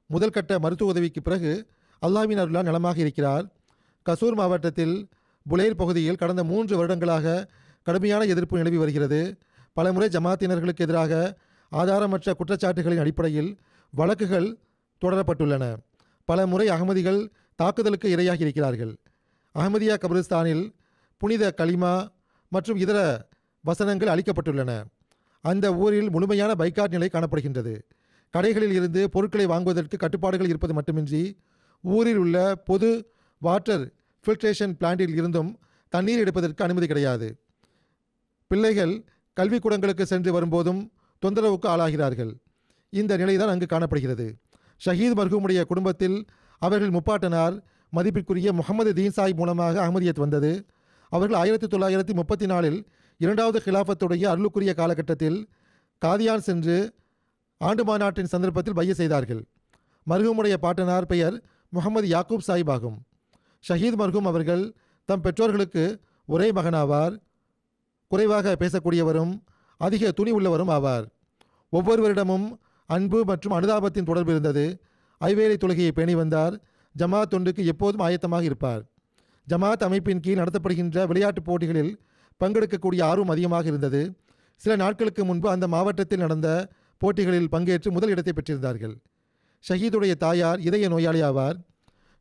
முதல் கட்ட மருத்துவ உதவிக்கு பிறகு அல்லாஹ்வின் அருளால் நலமாக இருக்கிறார். கசூர் மாவட்டத்தில் புலேர் பகுதியில் கடந்த 3 வருடங்களாக கடுமையான எதிர்ப்பு நிலவி வருகிறது. பலமுறை ஜமாத்தினர்களுக்கு எதிராக ஆதாரமற்ற குற்றச்சாட்டுகளின் அடிப்படையில் வழக்குகள் தொடரப்பட்டுள்ளன. பல முறை அகமதிகள் தாக்குதலுக்கு இரையாகி இருக்கிறார்கள். அகமதியா கபிரிஸ்தானில் புனித கலிமா மற்றும் இதர வசனங்கள் அளிக்கப்பட்டுள்ளன. அந்த ஊரில் முழுமையான பைக்காட் நிலை காணப்படுகின்றது. கடைகளில் இருந்து பொருட்களை வாங்குவதற்கு கட்டுப்பாடுகள் இருப்பது மட்டுமின்றி ஊரில் உள்ள பொது வாட்டர் ஃபில்ட்ரேஷன் பிளான்ட்டில் இருந்தும் தண்ணீர் எடுப்பதற்கு அனுமதி கிடையாது. பிள்ளைகள் கல்விக்கூடங்களுக்கு சென்று வரும்போதும் தொந்தரவுக்கு ஆளாகிறார்கள். இந்த நிலைதான் அங்கு காணப்படுகிறது. ஷஹீத் மர்ஹூமுடைய குடும்பத்தில் அவர்கள் முப்பாட்டனார் மதிப்பிற்குரிய முகமது தீன் சாஹிப் மூலமாக அஹ்மதியத் வந்தது. அவர்கள் 1934 இரண்டாவது ஹிலாஃபத்துடைய அருளுக்குரிய காலகட்டத்தில் காதியான் சென்று ஆண்டு மாநாட்டின் சந்தர்ப்பத்தில் பைய செய்தார்கள். மர்ஹூமுடைய பாட்டனார் பெயர் முகமது யாக்கூப் சாஹிப் ஆகும். ஷஹீத் மர்ஹூம் அவர்கள் தம் பெற்றோர்களுக்கு ஒரே மகனாவார். குறைவாக பேசக்கூடியவரும் அதிக துணி உள்ளவரும் ஆவார். ஒவ்வொருவரிடமும் அன்பு மற்றும் அனுதாபத்தின் தொடர்பு இருந்தது. ஐவேளை தொழுகையை பேணி வந்தார். ஜமாத் தொண்டுக்கு எப்போதும் ஆயத்தமாக இருப்பார். ஜமாத் அமைப்பின் கீழ் நடத்தப்படுகின்ற விளையாட்டுப் போட்டிகளில் பங்கெடுக்கக்கூடிய ஆர்வம் அதிகமாக இருந்தது. சில நாட்களுக்கு முன்பு அந்த மாவட்டத்தில் நடந்த போட்டிகளில் பங்கேற்று முதல் இடத்தை பெற்றிருந்தார்கள். ஷஹீதுடைய தாயார் இதய நோயாளி ஆவார்.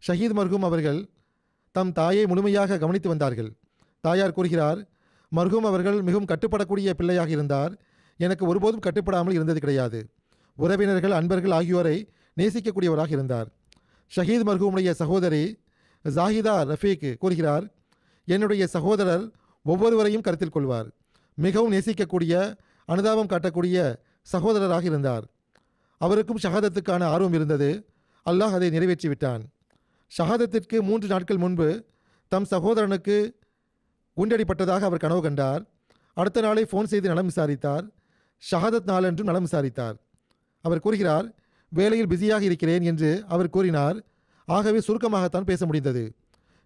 ஷஹீத் மர்ஹூம் அவர்கள் தம் தாயை முழுமையாக கவனித்து வந்தார்கள். தாயார் கூறுகிறார், மர்ஹூம் அவர்கள் மிகவும் கட்டுப்படக்கூடிய பிள்ளையாக இருந்தார். எனக்கு ஒருபோதும் கட்டுப்படாமல் இருந்தது கிடையாது. உறவினர்கள், அன்பர்கள் ஆகியோரை நேசிக்கக்கூடியவராக இருந்தார். ஷஹீத் மர்ஹூமுடைய சகோதரி ஜாஹிதா ரஃபீக் கூறுகிறார், என்னுடைய சகோதரர் ஒவ்வொருவரையும் கருத்தில் கொள்வார். மிகவும் நேசிக்கக்கூடிய, அனுதாபம் காட்டக்கூடிய சகோதரராக இருந்தார். அவருக்கும் ஷஹாதத்துக்கான ஆர்வம் இருந்தது. அல்லாஹ் அதை நிறைவேற்றிவிட்டான். ஷஹாதத்திற்கு 3 நாட்கள் முன்பு தம் சகோதரனுக்கு குண்டடிப்பட்டதாக அவர் கனவு கண்டார். அடுத்த நாளை ஃபோன் செய்து நலம் விசாரித்தார். ஷஹாதத் நாளென்றும் நலம் விசாரித்தார். அவர் கூறுகிறார், வேலையில் பிஸியாக இருக்கிறேன் என்று அவர் கூறினார். ஆகவே சுருக்கமாகத்தான் பேச முடிந்தது.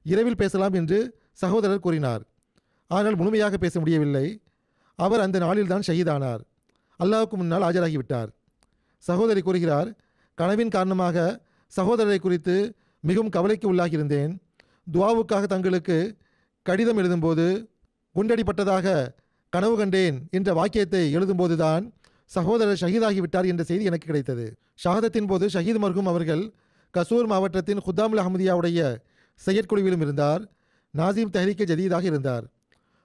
இரவில் பேசலாம் என்று சகோதரர் கூறினார். ஆனால் முழுமையாக பேச முடியவில்லை. அவர் அந்த நாளில்தான் ஷஹீதானார். அல்லாஹ்வுக்கு முன்னால் ஆஜராகிவிட்டார். சகோதரி கூறுகிறார், கனவின் காரணமாக சகோதரரை குறித்து மிகவும் கவலைக்கு உள்ளாகியிருந்தேன். துவாவுக்காக தங்களுக்கு கடிதம் எழுதும்போது குண்டடிப்பட்டதாக கனவு கண்டேன் என்ற வாக்கியத்தை எழுதும்போதுதான் சகோதரர் ஷஹீதாகிவிட்டார் என்ற செய்தி எனக்கு கிடைத்தது. ஷஹாதத்தின் போது ஷஹீத் மர்ஹூம் அவர்கள் கசூர் மாவட்டத்தின் குத்தாமுல் அஹமதியாவுடைய செயற்குழுவிலும் இருந்தார். நாசிம் தஹ்ரீக் ஜதீதாக இருந்தார்.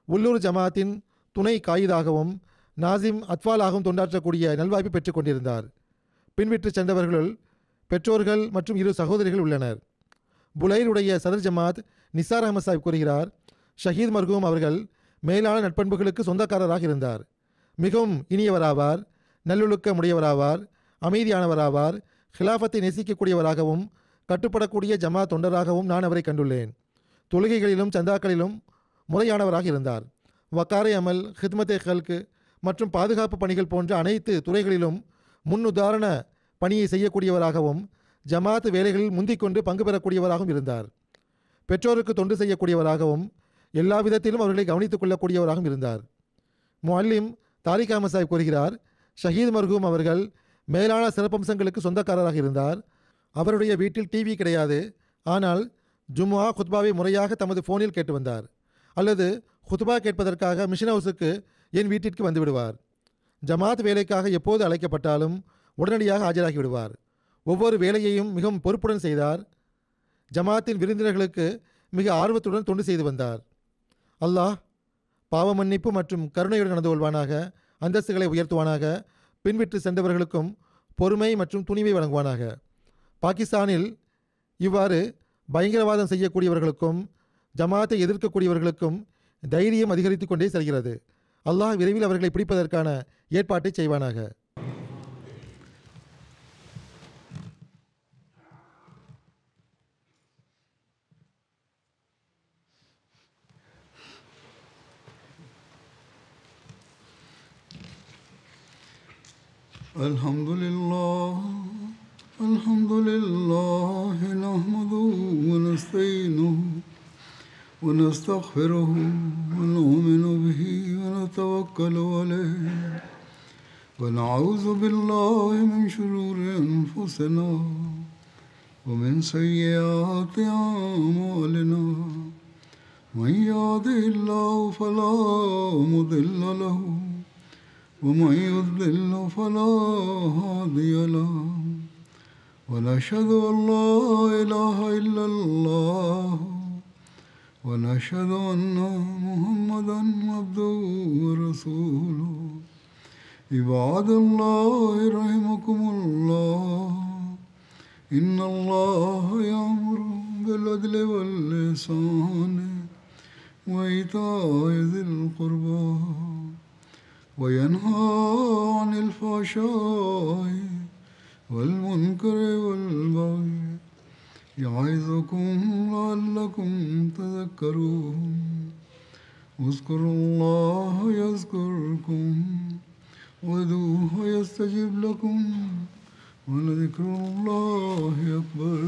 உள்ளூர் ஜமாத்தின் துணை காயிதாகவும் நாசிம் அத்வாலாகவும் தொண்டாற்றக்கூடிய நல்வாய்ப்பு பெற்றுக் கொண்டிருந்தார். பின்விட்டு சென்றவர்களுள் பெற்றோர்கள் மற்றும் 2 சகோதரிகள் உள்ளனர். புலைருடைய சதர் ஜமாத் நிசார் அஹமத் சாஹிப் கூறுகிறார், ஷஹீத் மர்ஹூம் அவர்கள் மேலான நட்பண்புகளுக்கு சொந்தக்காரராக இருந்தார். மிகவும் இனியவராவார், நல்லொழுக்க முடியவராவார், அமைதியானவராவார், ஹிலாஃபத்தை நேசிக்கக்கூடியவராகவும் கட்டுப்படக்கூடிய ஜமாத் தொண்டராகவும் நான் அவரை கண்டுள்ளேன். தொழுகைகளிலும் சந்தாக்களிலும் முறையானவராக இருந்தார். வக்காரை அமல், ஹித்மத்தே ஹல்க் மற்றும் பாதுகாப்பு பணிகள் போன்ற அனைத்து துறைகளிலும் முன்னுதாரண பணியை செய்யக்கூடியவராகவும் ஜமாத் வேலைகளில் முந்திக்கொண்டு பங்கு பெறக்கூடியவராகவும் இருந்தார். பெற்றோருக்கு தொண்டு செய்யக்கூடியவராகவும் எல்லா விதத்திலும் அவர்களை கவனித்துக் கொள்ளக்கூடியவராகவும் இருந்தார். முஅல்லிம் தாரிக் அஹமத் சாஹிப் கூறுகிறார், ஷஹீத் மர்ஹூம் அவர்கள் மேலான சிறப்பம்சங்களுக்கு சொந்தக்காரராக இருந்தார். அவருடைய வீட்டில் டிவி கிடையாது. ஆனால் ஜும்ஆ குத்பாவை முறையாக தமது ஃபோனில் கேட்டு வந்தார். அல்லது குத்பா கேட்பதற்காக மிஷன் ஹவுஸுக்கு என் வீட்டிற்கு வந்து விடுவார். ஜமாத் வேலைக்காக எப்போது அழைக்கப்பட்டாலும் உடனடியாக ஆஜராகி விடுவார். ஒவ்வொரு வேலையையும் மிகவும் பொறுப்புடன் செய்தார். ஜமாத்தின் விருந்தினர்களுக்கு மிக ஆர்வத்துடன் தொண்டு செய்து வந்தார். அல்லாஹ் பாவ மன்னிப்பு மற்றும் கருணையுடன் நடந்து கொள்வானாக, அந்தஸ்துகளை உயர்த்துவானாக, பின்விட்டு சென்றவர்களுக்கும் பொறுமை மற்றும் துணிவை வழங்குவானாக. பாகிஸ்தானில் இவ்வாறு பயங்கரவாதம் செய்யக்கூடியவர்களுக்கும் ஜமாத்தை எதிர்க்கக்கூடியவர்களுக்கும் தைரியம் அதிகரித்து கொண்டே செல்கிறது. அல்லாஹ் விரைவில் அவர்களை பிடிப்பதற்கான ஏற்பாட்டை செய்வானாக. الحمد لله نحمده ونستعينه ونستغفره ونؤمن به ونتوكل عليه ونعوذ بالله من شرور أنفسنا ومن سيئات أعمالنا من يهده الله فلا مضل له ومن يضلل فلا هادي له ونشهد أن لا إله إلا الله ونشهد أن محمدا عبده ورسوله. عباد الله رحمكم الله إن الله يأمر بالعدل والإحسان وإيتاء ذي القربى وينهى عن الفحشاء والمنكر والبغي يعظكم لعلكم تذكرون. اذكروا الله يذكركم وادعوه يستجب لكم ولذكر الله أكبر.